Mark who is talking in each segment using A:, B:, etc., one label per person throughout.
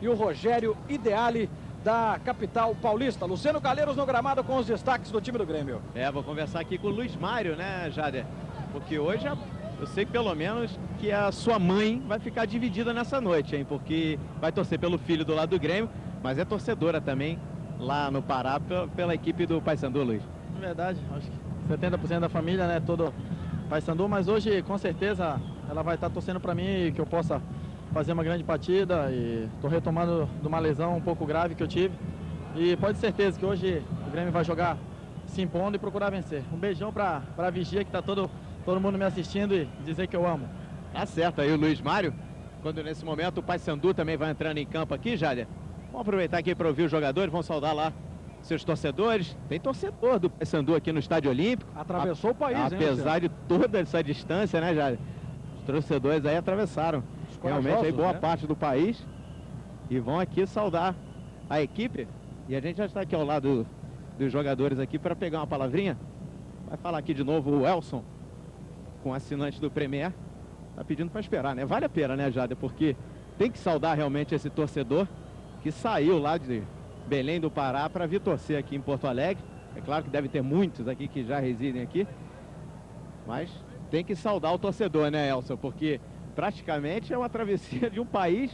A: E o Rogério Ideale, da capital paulista. Luciano Calheiros no gramado com os destaques do time do Grêmio.
B: Vou conversar aqui com o Luiz Mário, né, Jader? Porque hoje eu sei pelo menos que a sua mãe vai ficar dividida nessa noite, hein? Porque vai torcer pelo filho do lado do Grêmio, mas é torcedora também lá no Pará pela equipe do Paysandu, Luiz.
C: Na verdade, acho que 70% da família, né, todo Paysandu, mas hoje com certeza ela vai estar torcendo para mim que eu possa fazer uma grande partida, e estou retomando de uma lesão um pouco grave que eu tive, e pode ter certeza que hoje o Grêmio vai jogar se impondo e procurar vencer. Um beijão para a Vigia, que está todo mundo me assistindo, e dizer que eu amo.
B: Tá certo aí o Luiz Mário, quando nesse momento o Paysandu também vai entrando em campo aqui, Jader. Vamos aproveitar aqui para ouvir os jogadores, vamos saudar lá seus torcedores. Tem torcedor do Paysandu aqui no Estádio Olímpico.
A: Atravessou o país,
B: apesar de toda essa distância, né, Jader? Os torcedores aí atravessaram realmente aí boa parte do país e vão aqui saudar a equipe. E a gente já está aqui ao lado dos jogadores aqui para pegar uma palavrinha. Vai falar aqui de novo o Elson, com assinante do Premier. Tá pedindo para esperar, né? Vale a pena, né, Jader? Porque tem que saudar realmente esse torcedor que saiu lá de Belém do Pará para vir torcer aqui em Porto Alegre. É claro que deve ter muitos aqui que já residem aqui, mas tem que saudar o torcedor, né, Elson? Porque praticamente é uma travessia de um país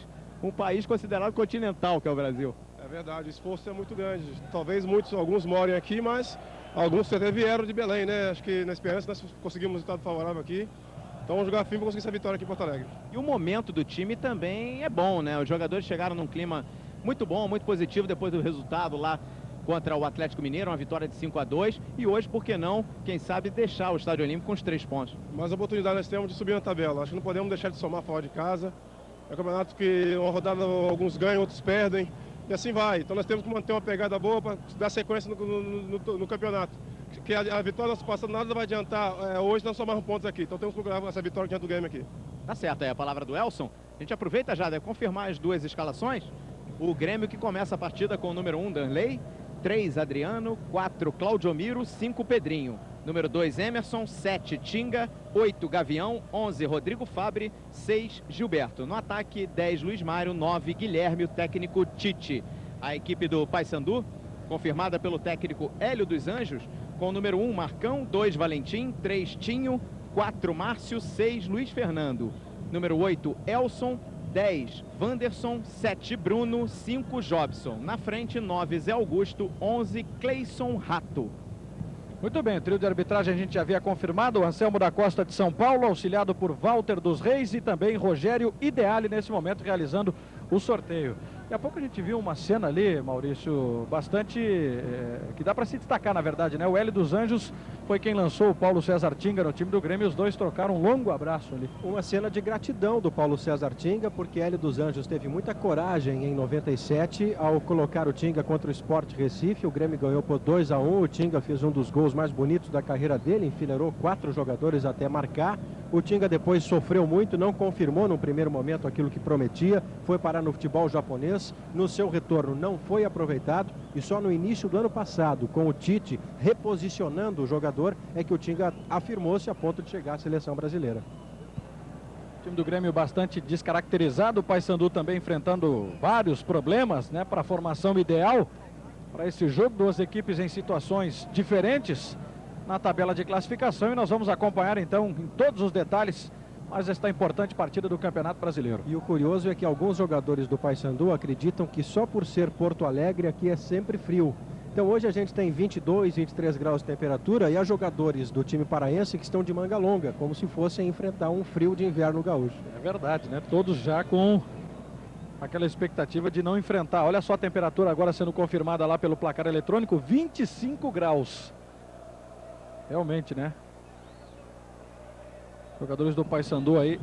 B: considerado continental, que é o Brasil.
D: É verdade, o esforço é muito grande. Talvez alguns morem aqui, mas alguns até vieram de Belém, né? Acho que na esperança nós conseguimos um resultado favorável aqui. Então vamos jogar firme para conseguir essa vitória aqui em Porto Alegre.
B: E o momento do time também é bom, né? Os jogadores chegaram num clima muito bom, muito positivo depois do resultado lá contra o Atlético Mineiro, uma vitória de 5-2. E hoje, por que não, quem sabe, deixar o Estádio Olímpico com os 3 pontos.
D: Mas a oportunidade nós temos de subir na tabela. Acho que não podemos deixar de somar fora de casa. É um campeonato que uma rodada alguns ganham, outros perdem. E assim vai. Então nós temos que manter uma pegada boa para dar sequência no campeonato. Que a vitória nossa passada nada vai adiantar hoje nós somarmos pontos aqui. Então temos que procurar essa vitória diante do Grêmio aqui.
B: Tá certo, é a palavra do Elson. A gente aproveita já, deve confirmar as duas escalações. O Grêmio que começa a partida com o número 1, Danley, 3, Adriano, 4, Claudiomiro, 5, Pedrinho. Número 2, Emerson, 7, Tinga, 8, Gavião, 11, Rodrigo Fabre, 6, Gilberto. No ataque, 10, Luiz Mário, 9, Guilherme, o técnico Tite. A equipe do Paysandu, confirmada pelo técnico Hélio dos Anjos, com o número 1, Marcão, 2, Valentim, 3, Tinho, 4, Márcio, 6, Luiz Fernando. Número 8, Elson, 10, Wanderson, 7, Bruno, 5, Jobson. Na frente, 9, Zé Augusto, 11, Cleison Rato.
A: Muito bem, o trio de arbitragem a gente já havia confirmado. O Anselmo da Costa de São Paulo, auxiliado por Walter dos Reis, e também Rogério Ideale nesse momento realizando o sorteio. Daqui a pouco a gente viu uma cena ali, Maurício, bastante que dá para se destacar, na verdade, né? O Hélio dos Anjos foi quem lançou o Paulo César Tinga no time do Grêmio, e os dois trocaram um longo abraço ali.
E: Uma cena de gratidão do Paulo César Tinga, porque Hélio dos Anjos teve muita coragem em 97 ao colocar o Tinga contra o Sport Recife. O Grêmio ganhou por 2-1, o Tinga fez um dos gols mais bonitos da carreira dele, enfileirou 4 jogadores até marcar. O Tinga depois sofreu muito, não confirmou no primeiro momento aquilo que prometia, foi parar no futebol japonês, no seu retorno não foi aproveitado, e só no início do ano passado, com o Tite reposicionando o jogador, é que o Tinga afirmou-se a ponto de chegar à seleção brasileira.
A: O time do Grêmio bastante descaracterizado, o Paysandu também enfrentando vários problemas, né, para a formação ideal para esse jogo, duas equipes em situações diferentes na tabela de classificação, e nós vamos acompanhar então em todos os detalhes mais esta importante partida do Campeonato Brasileiro.
E: E o curioso é que alguns jogadores do Paysandu acreditam que só por ser Porto Alegre aqui é sempre frio. Então hoje a gente tem 22, 23 graus de temperatura, e há jogadores do time paraense que estão de manga longa, como se fossem enfrentar um frio de inverno gaúcho.
A: É verdade, né? Todos já com aquela expectativa de não enfrentar. Olha só a temperatura agora sendo confirmada lá pelo placar eletrônico, 25 graus. Realmente, né? Jogadores do Paysandu aí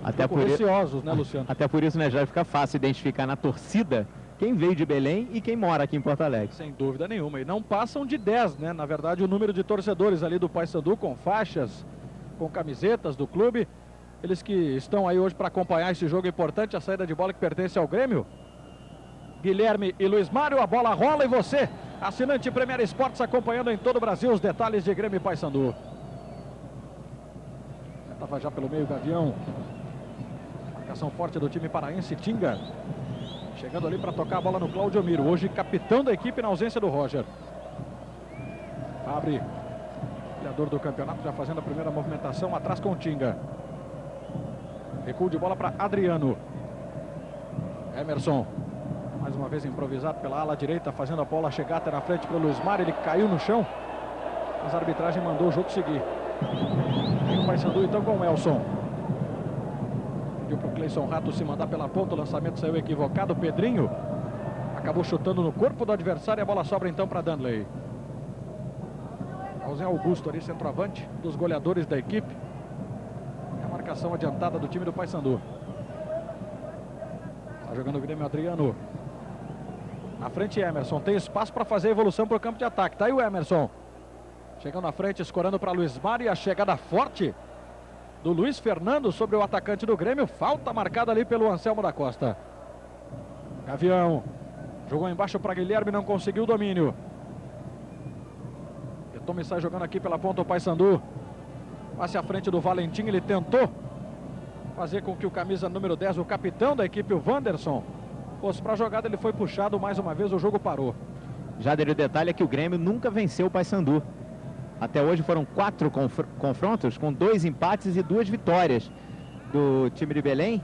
B: até por
A: receosos, né, Luciano?
B: Até por isso, né, já fica fácil identificar na torcida quem veio de Belém e quem mora aqui em Porto Alegre.
A: Sem dúvida nenhuma. E não passam de 10, né? Na verdade, o número de torcedores ali do Paysandu, com faixas, com camisetas do clube. Eles que estão aí hoje para acompanhar esse jogo importante, a saída de bola que pertence ao Grêmio. Guilherme e Luiz Mário, a bola rola, e você, assinante Premier Esportes, acompanhando em todo o Brasil os detalhes de Grêmio e Paysandu. Estava já pelo meio, Gavião. Marcação forte do time paraense, Tinga. Chegando ali para tocar a bola no Cláudio Miro. Hoje capitão da equipe na ausência do Roger. Abre. Goleador do campeonato já fazendo a primeira movimentação atrás com o Tinga. Recuo de bola para Adriano. Emerson. Mais uma vez improvisado pela ala direita, fazendo a bola chegar até na frente para o Luiz Mário. Ele caiu no chão. Mas a arbitragem mandou o jogo seguir. Tem o Paysandu então com o Elson. Pediu para o Cleison Rato se mandar pela ponta. O lançamento saiu equivocado. Pedrinho acabou chutando no corpo do adversário. E a bola sobra então para Danley. O Zé Augusto ali, centroavante, dos goleadores da equipe. E a marcação adiantada do time do Paysandu. Está jogando o Grêmio, Adriano. Na frente, Emerson. Tem espaço para fazer a evolução para o campo de ataque. Tá aí o Emerson. Chegando na frente, escorando para Luiz Mário. E a chegada forte do Luiz Fernando sobre o atacante do Grêmio. Falta marcada ali pelo Anselmo da Costa. Gavião. Jogou embaixo para Guilherme, não conseguiu o domínio. Tome sai jogando aqui pela ponta o Paysandu. Passe à frente do Valentim. Ele tentou fazer com que o camisa número 10, o capitão da equipe, o Wanderson, fosse para a jogada. Ele foi puxado mais uma vez, o jogo parou.
B: Jader, o detalhe é que o Grêmio nunca venceu o Paysandu. Até hoje foram 4 confrontos, com 2 empates e 2 vitórias do time de Belém.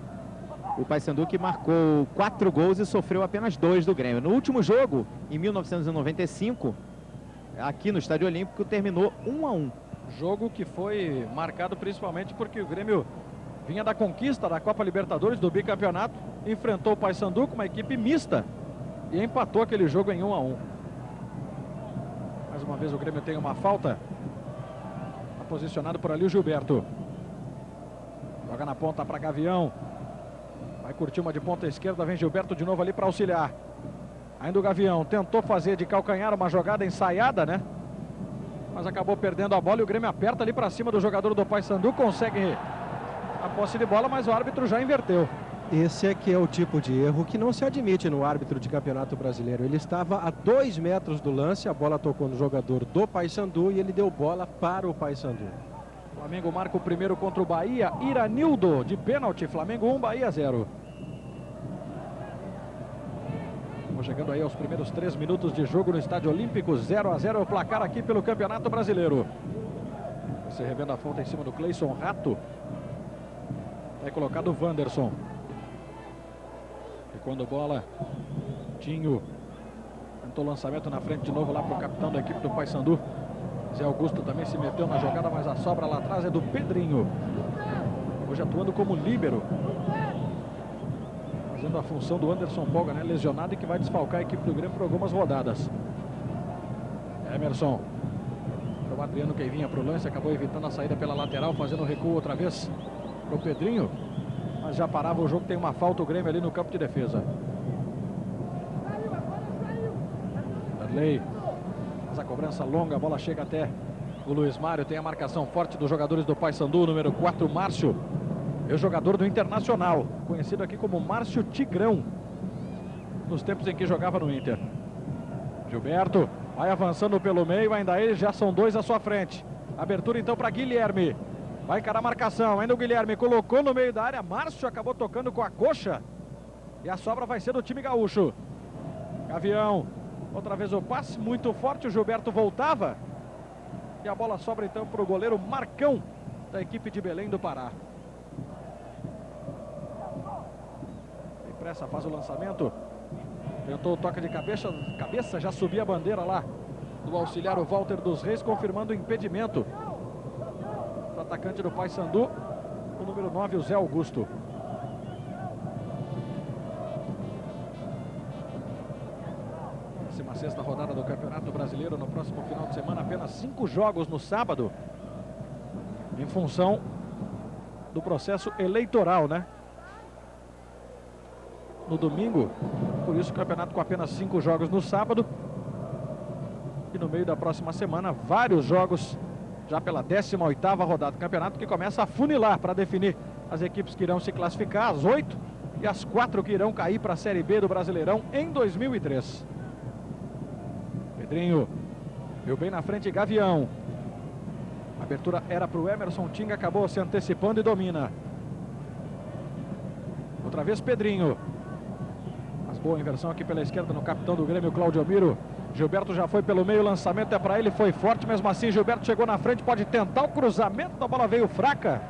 B: O Paysandu que marcou 4 gols e sofreu apenas 2 do Grêmio. No último jogo, em 1995, aqui no Estádio Olímpico, terminou 1-1.
A: Jogo que foi marcado principalmente porque o Grêmio vinha da conquista da Copa Libertadores, do bicampeonato, enfrentou o Paysandu com uma equipe mista e empatou aquele jogo em 1-1. Mais uma vez o Grêmio tem uma falta. Está posicionado por ali o Gilberto. Joga na ponta para Gavião. Vai curtir uma de ponta esquerda, vem Gilberto de novo ali para auxiliar. Ainda o Gavião tentou fazer de calcanhar uma jogada ensaiada, né? Mas acabou perdendo a bola e o Grêmio aperta ali para cima do jogador do Paysandu. Consegue a posse de bola, mas o árbitro já inverteu.
E: Esse é que é o tipo de erro que não se admite no árbitro de campeonato brasileiro. Ele estava a 2 metros do lance, a bola tocou no jogador do Paysandu e ele deu bola para o Paysandu.
A: Flamengo marca o primeiro contra o Bahia. Iranildo de pênalti. Flamengo 1, Bahia 0. Estamos chegando aí aos primeiros 3 minutos de jogo no Estádio Olímpico. 0-0 é o placar aqui pelo Campeonato Brasileiro. Você revendo a falta em cima do Cleison Rato. Aí colocado o Wanderson. E quando bola, Tinho tentou o lançamento na frente de novo lá para o capitão da equipe do Paysandu. Zé Augusto também se meteu na jogada, mas a sobra lá atrás é do Pedrinho. Hoje atuando como líbero. Fazendo a função do Anderson Polga, né? Lesionado e que vai desfalcar a equipe do Grêmio por algumas rodadas. Emerson. O Adriano que vinha para o lance, acabou evitando a saída pela lateral, fazendo o recuo outra vez para o Pedrinho. Mas já parava o jogo, tem uma falta o Grêmio ali no campo de defesa. Darley. Faz a cobrança longa, a bola chega até o Luiz Mário. Tem a marcação forte dos jogadores do Paysandu, número 4, Márcio. É o jogador do Internacional, conhecido aqui como Márcio Tigrão, nos tempos em que jogava no Inter. Gilberto vai avançando pelo meio, ainda ele, já são 2 à sua frente. Abertura então para Guilherme. Vai encarar a marcação, ainda o Guilherme colocou no meio da área. Márcio acabou tocando com a coxa. E a sobra vai ser do time gaúcho. Gavião, outra vez o passe muito forte, o Gilberto voltava. E a bola sobra então para o goleiro Marcão, da equipe de Belém do Pará. Tem pressa, faz o lançamento. Tentou o toque de cabeça, já subia a bandeira lá do auxiliar, o Walter dos Reis, confirmando o impedimento do atacante do Paysandu, o número 9, o Zé Augusto. Décima sexta rodada do Campeonato Brasileiro no próximo final de semana, apenas 5 jogos no sábado, em função do processo eleitoral, né? No domingo, por isso o campeonato com apenas 5 jogos no sábado. E no meio da próxima semana, vários jogos já pela 18ª rodada do campeonato, que começa a funilar para definir as equipes que irão se classificar, as 8 e as 4 que irão cair para a Série B do Brasileirão em 2003. Pedrinho viu bem na frente Gavião. A abertura era para o Emerson, Tinga acabou se antecipando e domina. Outra vez Pedrinho. Mas Boa inversão aqui pela esquerda no capitão do Grêmio, Cláudio Miro. Gilberto já foi pelo meio, o lançamento é para ele, foi forte, mesmo assim Gilberto chegou na frente, pode tentar o cruzamento, a bola veio fraca.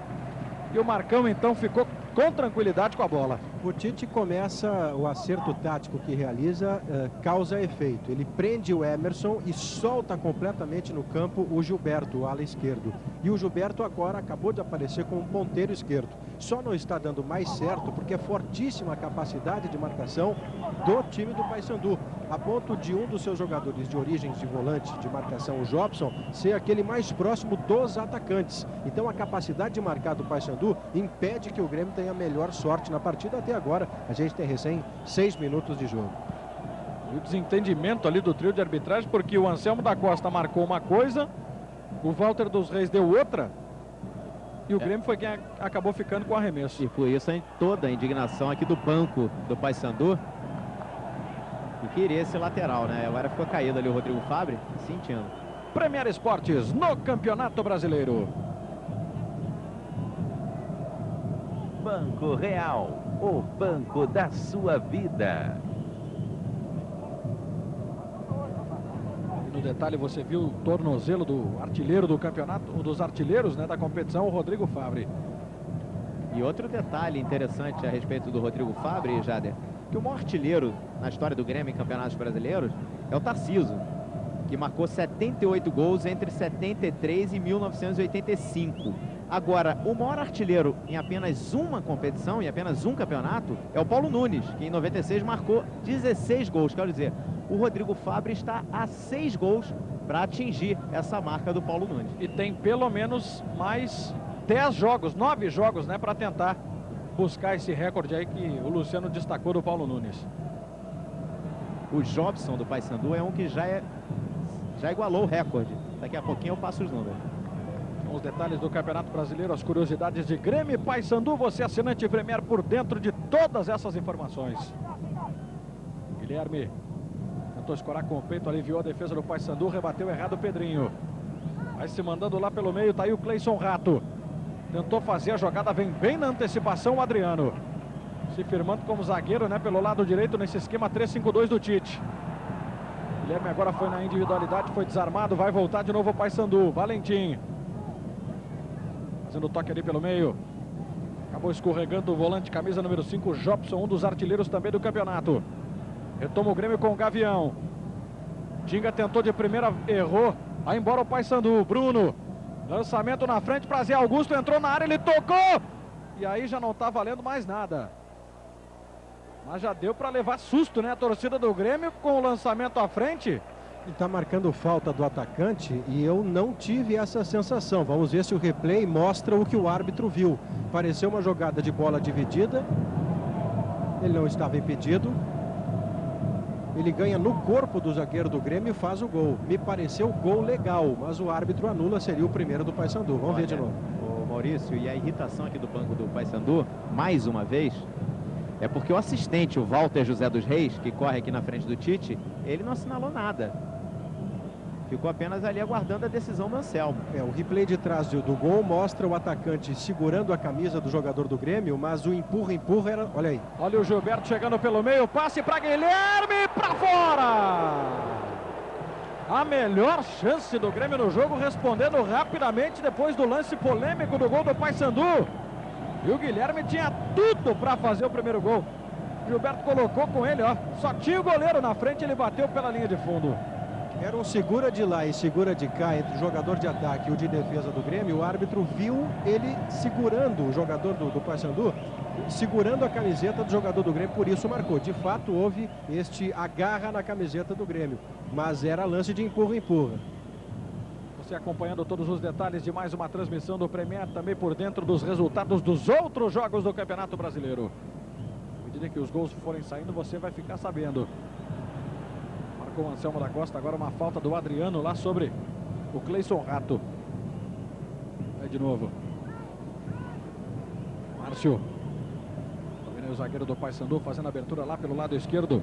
A: E o Marcão então ficou com tranquilidade com a bola.
E: O Tite começa, o acerto tático que realiza causa efeito. Ele prende o Emerson e solta completamente no campo o Gilberto, o ala esquerdo. E o Gilberto agora acabou de aparecer com um ponteiro esquerdo. Só não está dando mais certo porque é fortíssima a capacidade de marcação do time do Paysandu. A ponto de um dos seus jogadores de origens de volante de marcação, o Jobson, ser aquele mais próximo dos atacantes. Então a capacidade de marcar do Paysandu impede que o Grêmio tenha a melhor sorte na partida até agora. A gente tem recém 6 minutos de jogo.
A: E o desentendimento ali do trio de arbitragem, porque o Anselmo da Costa marcou uma coisa, o Walter dos Reis deu outra, e o Grêmio foi quem acabou ficando com o arremesso.
B: E por isso toda a indignação aqui do banco do Paysandu, que queria esse lateral, né? Agora ficou caído ali o Rodrigo Fabre, sentindo.
A: Premier Esportes no Campeonato Brasileiro.
F: Banco Real, o banco da sua vida.
A: E no detalhe você viu o tornozelo do artilheiro do campeonato, um dos artilheiros, né, da competição, o Rodrigo Fabre.
B: E outro detalhe interessante a respeito do Rodrigo Fabre, Jader, que o maior artilheiro na história do Grêmio em campeonatos brasileiros é o Tarciso, que marcou 78 gols entre 73 e 1985. Agora, o maior artilheiro em apenas uma competição, em apenas um campeonato, é o Paulo Nunes, que em 96 marcou 16 gols. Quero dizer, o Rodrigo Fabre está a 6 gols para atingir essa marca do Paulo Nunes.
A: E tem pelo menos mais 10 jogos, 9 jogos, né, para tentar buscar esse recorde aí que o Luciano destacou do Paulo Nunes.
B: O Jobson do Paysandu é um que já igualou o recorde. Daqui a pouquinho eu passo os números.
A: Os detalhes do Campeonato Brasileiro, as curiosidades de Grêmio e Paysandu, você assinante Premier por dentro de todas essas informações. Guilherme tentou escorar com o peito, aliviou a defesa do Paysandu, rebateu errado o Pedrinho. Vai se mandando lá pelo meio, tá aí o Cleison Rato. Tentou fazer a jogada, vem bem na antecipação o Adriano. Se firmando como zagueiro, né, pelo lado direito nesse esquema 3-5-2 do Tite. Guilherme agora foi na individualidade, foi desarmado, vai voltar de novo o Paysandu. Valentim. Fazendo o toque ali pelo meio. Acabou escorregando o volante, camisa número 5, Jobson, um dos artilheiros também do campeonato. Retoma o Grêmio com o Gavião. Tinga tentou de primeira, errou. Vai embora o Paysandu. Bruno. Lançamento na frente para Zé Augusto, entrou na área, ele tocou. E aí já não está valendo mais nada. Mas já deu para levar susto, né? A torcida do Grêmio com o lançamento à frente.
E: Ele está marcando falta do atacante e eu não tive essa sensação. Vamos ver se o replay mostra o que o árbitro viu. Pareceu uma jogada de bola dividida. Ele não estava impedido. Ele ganha no corpo do zagueiro do Grêmio e faz o gol. Me pareceu gol legal, mas o árbitro anula, seria o primeiro do Paysandu. Vamos ver de novo.
B: O Maurício, e a irritação aqui do banco do Paysandu, mais uma vez, é porque o assistente, o Walter José dos Reis, que corre aqui na frente do Tite, ele não assinalou nada. Ficou apenas ali aguardando a decisão do Anselmo.
E: O replay de trás do gol mostra o atacante segurando a camisa do jogador do Grêmio, mas o empurra era... Olha aí.
A: Olha o Gilberto chegando pelo meio, passe para Guilherme, para fora! A melhor chance do Grêmio no jogo, respondendo rapidamente depois do lance polêmico do gol do Paysandu. E o Guilherme tinha tudo para fazer o primeiro gol. Gilberto colocou com ele, ó. Só tinha o goleiro na frente, ele bateu pela linha de fundo.
E: Era um segura de lá e segura de cá entre o jogador de ataque e o de defesa do Grêmio. O árbitro viu ele segurando o jogador do Paysandu, segurando a camiseta do jogador do Grêmio, por isso marcou. De fato, houve este agarra na camiseta do Grêmio, mas era lance de empurra-empurra.
A: Você acompanhando todos os detalhes de mais uma transmissão do Premier, também por dentro dos resultados dos outros jogos do Campeonato Brasileiro. À medida que os gols forem saindo, você vai ficar sabendo. Com o Anselmo da Costa, agora uma falta do Adriano lá sobre o Cleison Rato. Vai de novo. Márcio. Também o zagueiro do Paysandu fazendo a abertura lá pelo lado esquerdo.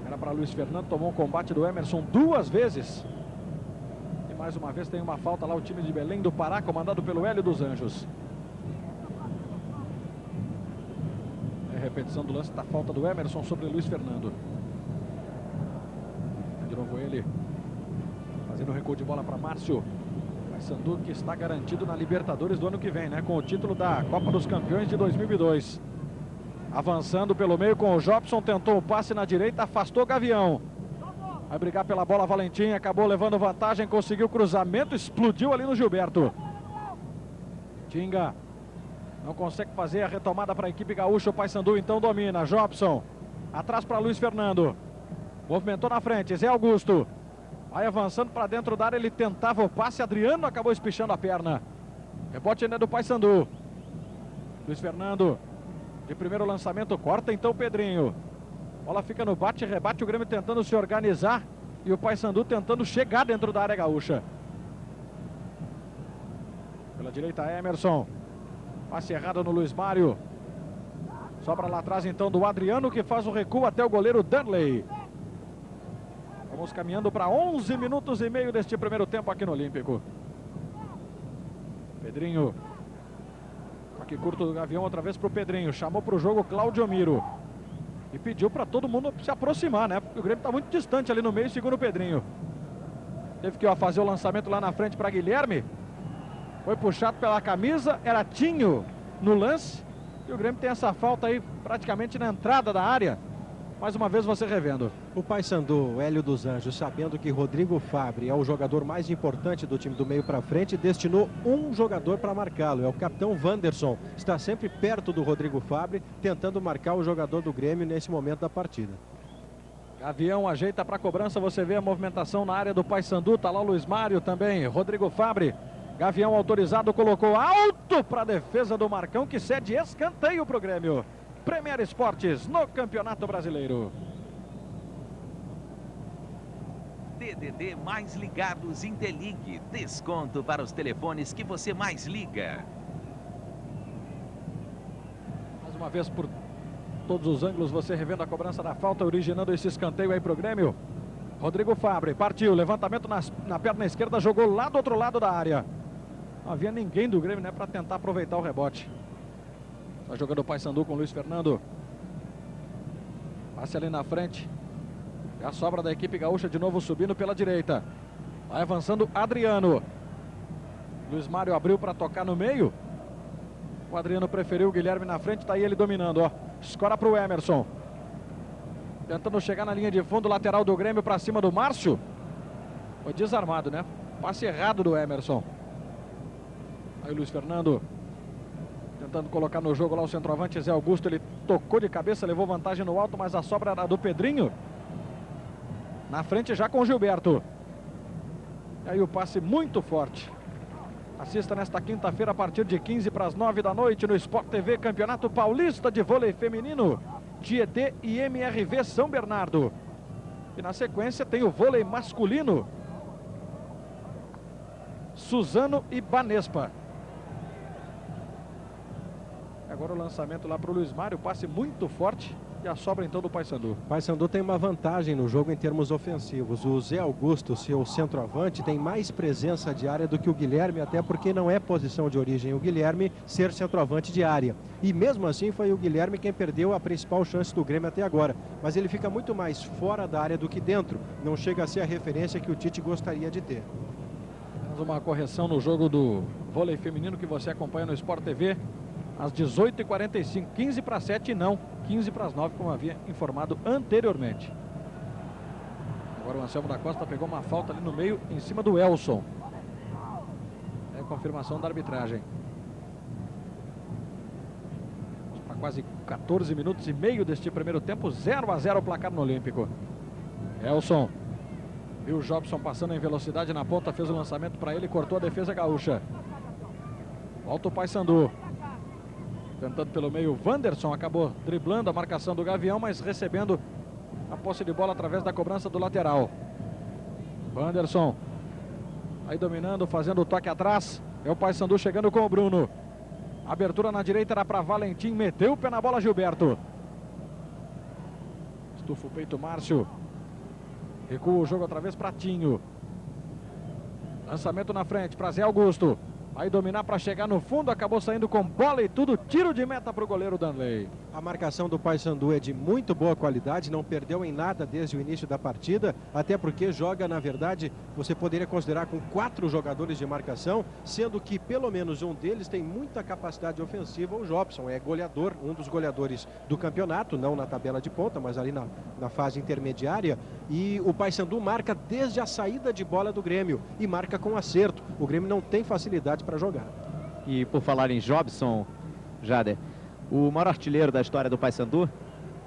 A: Era para Luiz Fernando, tomou um combate do Emerson 2 vezes. E mais uma vez tem uma falta lá o time de Belém do Pará, comandado pelo Hélio dos Anjos. repetição do lance da falta do Emerson sobre Luiz Fernando. De novo ele fazendo o recuo de bola para Márcio. Paysandu que está garantido na Libertadores do ano que vem, né? Com o título da Copa dos Campeões de 2002. Avançando pelo meio com o Jobson, tentou o passe na direita, afastou o Gavião. Vai brigar pela bola Valentim, acabou levando vantagem, conseguiu cruzamento, explodiu ali no Gilberto. Tinga não consegue fazer a retomada para a equipe gaúcha, o Paysandu então domina. Jobson, atrás para Luiz Fernando. Movimentou na frente, Zé Augusto. Vai avançando para dentro da área, ele tentava o passe, Adriano acabou espichando a perna. Rebote ainda do Paysandu. Luiz Fernando, de primeiro lançamento, corta então o Pedrinho. Bola fica no bate e rebate, o Grêmio tentando se organizar e o Paysandu tentando chegar dentro da área gaúcha. Pela direita, Emerson. Passe errado no Luiz Mário. Sobra lá atrás então do Adriano, que faz o recuo até o goleiro Dudley. Vamos caminhando para 11 minutos e meio deste primeiro tempo aqui no Olímpico. Pedrinho. Aqui curto do Gavião, outra vez para o Pedrinho. Chamou para o jogo Cláudio Miro. E pediu para todo mundo se aproximar, né? Porque o Grêmio está muito distante ali no meio, segundo o Pedrinho. Teve que fazer o lançamento lá na frente para Guilherme. Foi puxado pela camisa, era Tinho no lance. E o Grêmio tem essa falta aí praticamente na entrada da área. Mais uma vez você revendo.
E: O Paysandu, Hélio dos Anjos, sabendo que Rodrigo Fabre é o jogador mais importante do time do meio para frente, destinou um jogador para marcá-lo. É o capitão Wanderson. Está sempre perto do Rodrigo Fabre, tentando marcar o jogador do Grêmio nesse momento da partida.
A: Gavião ajeita para a cobrança, você vê a movimentação na área do Paysandu. Tá lá o Luiz Mário também, Rodrigo Fabre. Gavião autorizado, colocou alto para a defesa do Marcão, que cede escanteio para o Grêmio. Premier Esportes no Campeonato Brasileiro.
F: DDD mais ligados Interligue. Desconto para os telefones que você mais liga.
A: Mais uma vez por todos os ângulos você revendo a cobrança da falta, originando esse escanteio aí para o Grêmio. Rodrigo Fabre partiu, levantamento na perna esquerda, jogou lá do outro lado da área. Não havia ninguém do Grêmio, né, para tentar aproveitar o rebote. Está jogando o Paysandu com o Luiz Fernando. Passe ali na frente. E a sobra da equipe gaúcha de novo subindo pela direita. Vai avançando Adriano. Luiz Mário abriu para tocar no meio. O Adriano preferiu o Guilherme na frente. Está aí ele dominando, ó. Escora para o Emerson. Tentando chegar na linha de fundo, lateral do Grêmio para cima do Márcio. Foi desarmado, né? Passe errado do Emerson. Aí o Luiz Fernando tentando colocar no jogo lá o centroavante Zé Augusto. Ele tocou de cabeça, levou vantagem no alto, mas a sobra era do Pedrinho. Na frente já com o Gilberto. E aí o passe muito forte. Assista nesta quinta-feira a partir de 15 para as 9 da noite no Sport TV, Campeonato Paulista de Vôlei Feminino, Tietê e MRV São Bernardo. E na sequência tem o vôlei masculino, Suzano e Banespa. Agora o lançamento lá para o Luiz Mário, passe muito forte e a sobra então do Paysandu.
E: O Paysandu tem uma vantagem no jogo em termos ofensivos. O Zé Augusto, seu centroavante, tem mais presença de área do que o Guilherme, até porque não é posição de origem o Guilherme ser centroavante de área. E mesmo assim foi o Guilherme quem perdeu a principal chance do Grêmio até agora. Mas ele fica muito mais fora da área do que dentro. Não chega a ser a referência que o Tite gostaria de ter.
A: Temos uma correção no jogo do vôlei feminino que você acompanha no Sport TV. Às 18h45, 15 para 7 e não 15 para as 9, como havia informado anteriormente. Agora o Anselmo da Costa pegou uma falta ali no meio, em cima do Elson. É a confirmação da arbitragem. Para quase 14 minutos e meio deste primeiro tempo, 0-0 o placar no Olímpico. Elson. Viu o Jobson passando em velocidade na ponta, fez o lançamento para ele, cortou a defesa gaúcha. Volta o Paysandu. Tentando pelo meio, Wanderson acabou driblando a marcação do Gavião, mas recebendo a posse de bola através da cobrança do lateral. Wanderson. Aí dominando, fazendo o toque atrás. É o Paysandu chegando com o Bruno. Abertura na direita era para Valentim, meteu o pé na bola Gilberto. Estufa o peito Márcio. Recua o jogo outra vez para Tinho. Lançamento na frente para Zé Augusto. Vai dominar para chegar no fundo, acabou saindo com bola e tudo, tiro de meta para o goleiro Danley.
E: A marcação do Paysandu é de muito boa qualidade, não perdeu em nada desde o início da partida, até porque joga, na verdade, você poderia considerar com 4 jogadores de marcação, sendo que pelo menos um deles tem muita capacidade ofensiva. O Jobson é goleador, um dos goleadores do campeonato, não na tabela de ponta, mas ali na fase intermediária. E o Paysandu marca desde a saída de bola do Grêmio e marca com acerto. O Grêmio não tem facilidade para jogar.
B: E por falar em Jobson, Jader, o maior artilheiro da história do Paysandu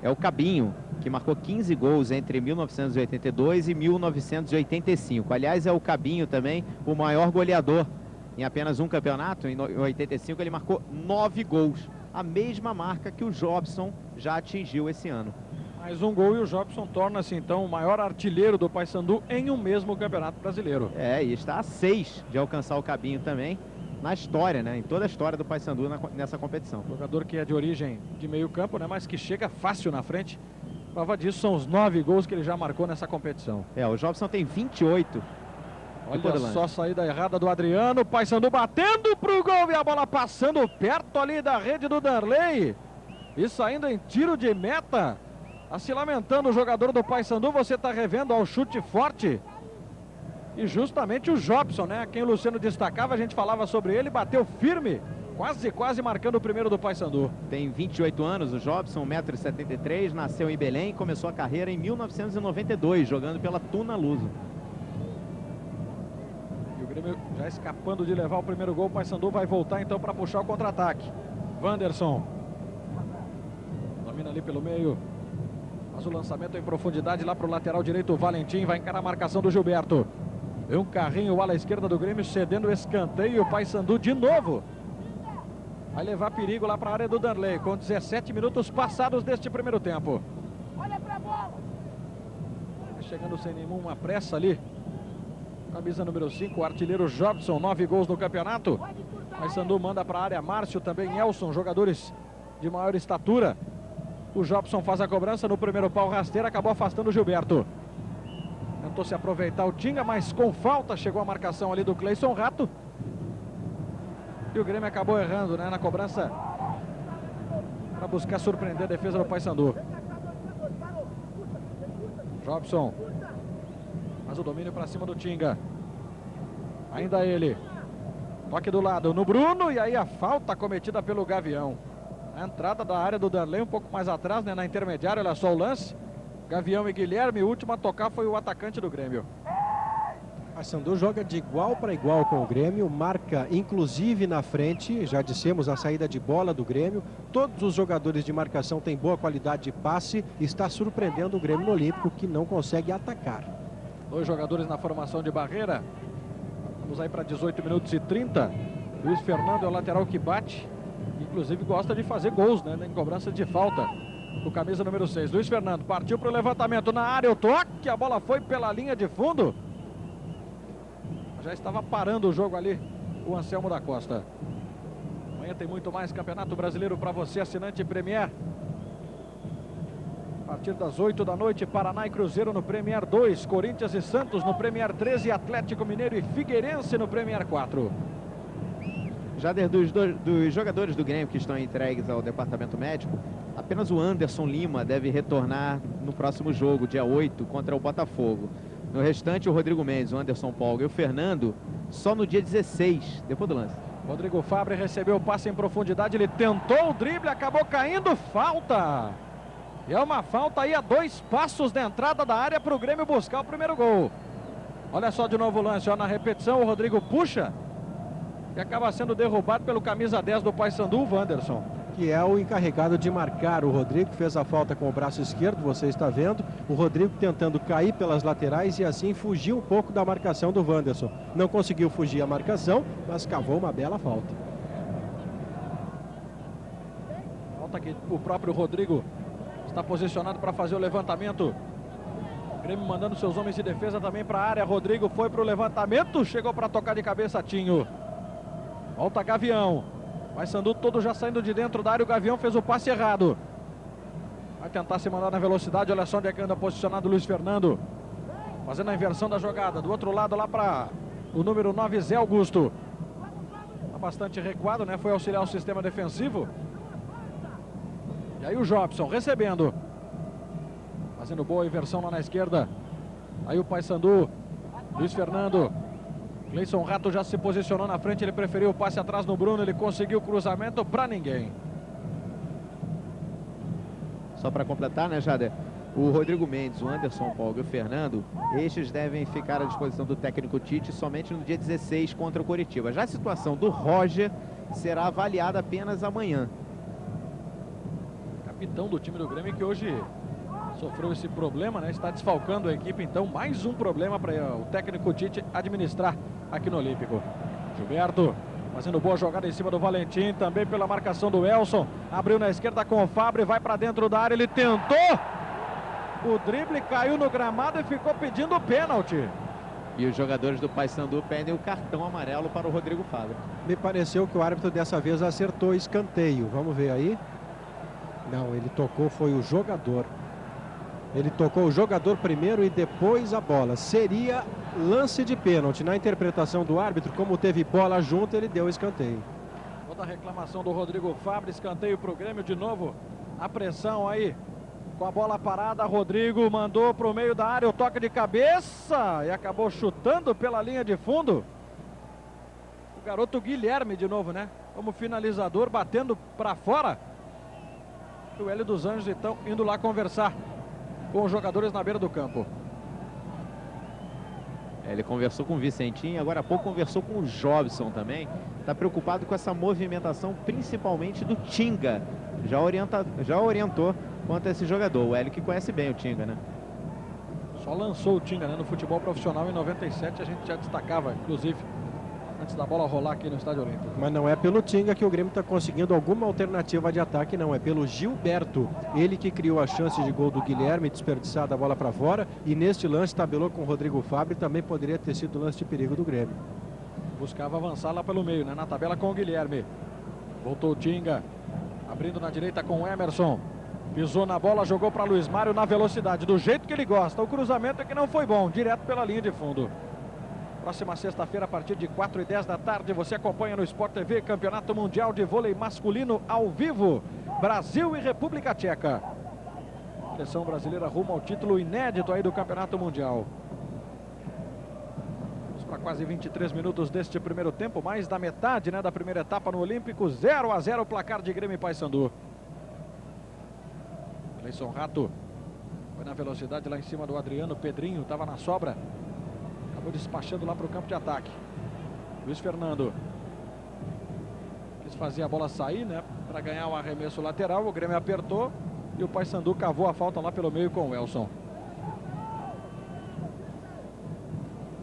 B: é o Cabinho, que marcou 15 gols entre 1982 e 1985. Aliás, é o Cabinho também o maior goleador em apenas um campeonato. Em 85 ele marcou 9 gols, a mesma marca que o Jobson já atingiu esse ano.
A: Mais um gol e o Jobson torna-se então o maior artilheiro do Paysandu em um mesmo campeonato brasileiro.
B: É, e está a 6 de alcançar o Cabinho também na história, né? Em toda a história do Paysandu nessa competição.
A: Jogador que é de origem de meio campo, né? Mas que chega fácil na frente. Prova disso são os 9 gols que ele já marcou nessa competição.
B: É, o Jobson tem 28.
A: Olha só a saída errada do Adriano. Paysandu batendo pro gol e a bola passando perto ali da rede do Danley. E saindo em tiro de meta. Tá se lamentando o jogador do Paysandu. Você está revendo ao chute forte. E justamente o Jobson, né? Quem o Luciano destacava, a gente falava sobre ele, bateu firme, quase marcando o primeiro do Paysandu.
B: Tem 28 anos o Jobson, 1,73 m, nasceu em Belém, começou a carreira em 1992, jogando pela Tuna Luso.
A: E o Grêmio já escapando de levar o primeiro gol, o Paysandu vai voltar então para puxar o contra-ataque. Wanderson domina ali pelo meio, faz o lançamento em profundidade lá para o lateral direito, o Valentim vai encarar a marcação do Gilberto. Um carrinho, o ala esquerda do Grêmio cedendo o escanteio e o Paysandu de novo vai levar perigo lá para a área do Danley, com 17 minutos passados deste primeiro tempo.
G: Olha pra bola!
A: Chegando sem nenhuma pressa ali, camisa número 5, o artilheiro Jobson, 9 gols no campeonato. Paysandu manda para a área, Márcio, também Elson, jogadores de maior estatura. O Jobson faz a cobrança no primeiro pau rasteiro, acabou afastando o Gilberto. Tentou se aproveitar o Tinga, mas com falta chegou a marcação ali do Cleison Rato. E o Grêmio acabou errando, né, na cobrança para buscar surpreender a defesa do Paysandu. Jobson faz o domínio para cima do Tinga. Ainda ele. Toque do lado no Bruno e aí a falta cometida pelo Gavião. A entrada da área do Danley um pouco mais atrás, né, na intermediária, olha só o lance. Gavião e Guilherme, o último a tocar foi o atacante do Grêmio.
E: Paysandu joga de igual para igual com o Grêmio, marca inclusive na frente, já dissemos a saída de bola do Grêmio. Todos os jogadores de marcação têm boa qualidade de passe, está surpreendendo o Grêmio no Olímpico, que não consegue atacar.
A: 2 jogadores na formação de barreira. Vamos aí para 18 minutos e 30. Luiz Fernando é o lateral que bate, inclusive gosta de fazer gols, né, em cobrança de falta. O camisa número 6, Luiz Fernando, partiu para o levantamento na área, o toque, a bola foi pela linha de fundo. Já estava parando o jogo ali, o Anselmo da Costa. Amanhã tem muito mais Campeonato Brasileiro para você, assinante Premier. A partir das 8 da noite, Paraná e Cruzeiro no Premier 2, Corinthians e Santos no Premier 13, Atlético Mineiro e Figueirense no Premier 4.
B: Jader, dos jogadores do Grêmio que estão entregues ao departamento médico, apenas o Anderson Lima deve retornar no próximo jogo, dia 8, contra o Botafogo. No restante, o Rodrigo Mendes, o Anderson Polga e o Fernando, só no dia 16, depois do lance.
A: Rodrigo Fabre recebeu o passe em profundidade, ele tentou o drible, acabou caindo, falta. E é uma falta aí a 2 passos da entrada da área para o Grêmio buscar o primeiro gol. Olha só de novo o lance, ó, na repetição o Rodrigo puxa e acaba sendo derrubado pelo camisa 10 do Paysandu, o Wanderson.
E: Que é o encarregado de marcar. O Rodrigo fez a falta com o braço esquerdo, você está vendo. O Rodrigo tentando cair pelas laterais e assim fugir um pouco da marcação do Wanderson. Não conseguiu fugir a marcação, mas cavou uma bela falta.
A: Falta que o próprio Rodrigo está posicionado para fazer o levantamento. O Grêmio mandando seus homens de defesa também para a área. Rodrigo foi para o levantamento, chegou para tocar de cabeça, Tinho. Volta Gavião. Paysandu todo já saindo de dentro da área. O Gavião fez o passe errado. Vai tentar se mandar na velocidade. Olha só onde é que anda posicionado o Luiz Fernando. Fazendo a inversão da jogada. Do outro lado lá para o número 9, Zé Augusto. Está bastante recuado, né? Foi auxiliar o sistema defensivo. E aí o Jobson recebendo. Fazendo boa inversão lá na esquerda. Aí o Paysandu. Luiz Fernando. Cleison Rato já se posicionou na frente. Ele preferiu o passe atrás no Bruno. Ele conseguiu o cruzamento para ninguém.
B: Só para completar, né, Jader? O Rodrigo Mendes, o Anderson Polga e o Fernando, estes devem ficar à disposição do técnico Tite somente no dia 16 contra o Coritiba. Já a situação do Roger será avaliada apenas amanhã.
A: Capitão do time do Grêmio que hoje sofreu esse problema, né? Está desfalcando a equipe, então mais um problema para o técnico Tite administrar aqui no Olímpico. Gilberto fazendo boa jogada em cima do Valentim, também pela marcação do Elson. Abriu na esquerda com o Fábio, vai para dentro da área, ele tentou. O drible caiu no gramado e ficou pedindo o pênalti.
B: E os jogadores do Paysandu pedem o cartão amarelo para o Rodrigo Fábio.
E: Me pareceu que o árbitro dessa vez acertou escanteio. Vamos ver aí. Não, ele tocou, foi o jogador. Ele tocou o jogador primeiro e depois a bola. Seria lance de pênalti. Na interpretação do árbitro, como teve bola junto, ele deu escanteio.
A: Toda a reclamação do Rodrigo Fábio, escanteio para o Grêmio de novo. A pressão aí. Com a bola parada, Rodrigo mandou para o meio da área o toque de cabeça e acabou chutando pela linha de fundo. O garoto Guilherme de novo, né? Como finalizador, batendo para fora. E o Hélio dos Anjos, então, indo lá conversar com os jogadores na beira do campo.
B: Ele conversou com o Vicentinho, agora há pouco conversou com o Jobson também. Está preocupado com essa movimentação, principalmente do Tinga. Já orientou quanto a esse jogador. O Hélio que conhece bem o Tinga, né?
A: Só lançou o Tinga, né? No futebol profissional em 97 a gente já destacava, inclusive, antes da bola rolar aqui no Estádio Olímpico.
E: Mas não é pelo Tinga que o Grêmio está conseguindo alguma alternativa de ataque, não. É pelo Gilberto. Ele que criou a chance de gol do Guilherme, desperdiçada a bola para fora. E neste lance tabelou com o Rodrigo Fábio. Também poderia ter sido lance de perigo do Grêmio.
A: Buscava avançar lá pelo meio, né? Na tabela com o Guilherme. Voltou o Tinga. Abrindo na direita com o Emerson. Pisou na bola, jogou para Luiz Mário na velocidade, do jeito que ele gosta. O cruzamento é que não foi bom, direto pela linha de fundo. Próxima sexta-feira, a partir de 4h10 da tarde, você acompanha no Sport TV Campeonato Mundial de Vôlei Masculino ao vivo. Brasil e República Tcheca. Seleção brasileira rumo ao título inédito aí do Campeonato Mundial. Vamos para quase 23 minutos deste primeiro tempo, mais da metade, né, da primeira etapa no Olímpico. 0-0 o placar de Grêmio e Paysandu. Cleison Rato foi na velocidade lá em cima do Adriano. Pedrinho estava na sobra. Acabou despachando lá para o campo de ataque. Luiz Fernando quis fazer a bola sair, né, para ganhar o arremesso lateral. O Grêmio apertou e o Paysandu cavou a falta lá pelo meio com o Elson.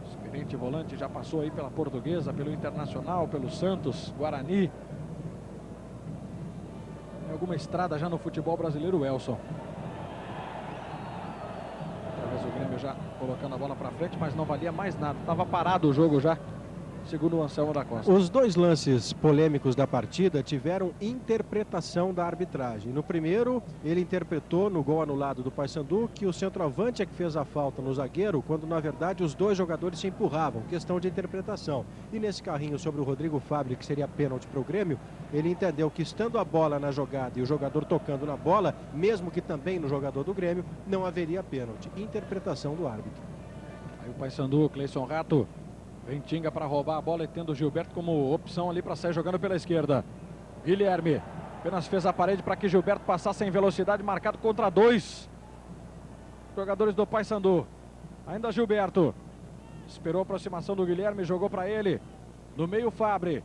A: O experiente volante já passou aí pela Portuguesa, pelo Internacional, pelo Santos, Guarani. Tem alguma estrada já no futebol brasileiro, o Elson. Talvez o Grêmio já colocando a bola para frente, mas não valia mais nada. Estava parado o jogo já, segundo o Anselmo da Costa.
E: Os dois lances polêmicos da partida tiveram interpretação da arbitragem. No primeiro, ele interpretou no gol anulado do Paysandu que o centroavante é que fez a falta no zagueiro, quando na verdade os dois jogadores se empurravam. Questão de interpretação. E nesse carrinho sobre o Rodrigo Fábio, que seria pênalti para o Grêmio, ele entendeu que estando a bola na jogada e o jogador tocando na bola, mesmo que também no jogador do Grêmio, não haveria pênalti. Interpretação do árbitro.
A: Aí o Paysandu, Cleison Rato. Vem Tinga para roubar a bola e tendo o Gilberto como opção ali para sair jogando pela esquerda. Guilherme apenas fez a parede para que Gilberto passasse em velocidade, marcado contra dois jogadores do Paysandu. Ainda Gilberto. Esperou a aproximação do Guilherme, jogou para ele. No meio, Fábio.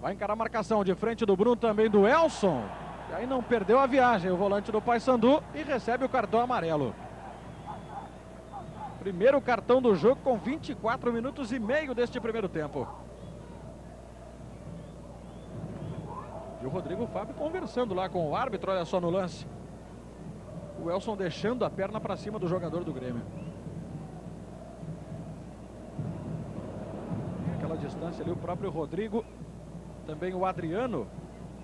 A: Vai encarar a marcação de frente do Bruno, também do Elson. E aí não perdeu a viagem o volante do Paysandu e recebe o cartão amarelo. Primeiro cartão do jogo com 24 minutos e meio deste primeiro tempo. E o Rodrigo Fábio conversando lá com o árbitro, olha só no lance. O Elson deixando a perna para cima do jogador do Grêmio. Aquela distância ali, o próprio Rodrigo, também o Adriano,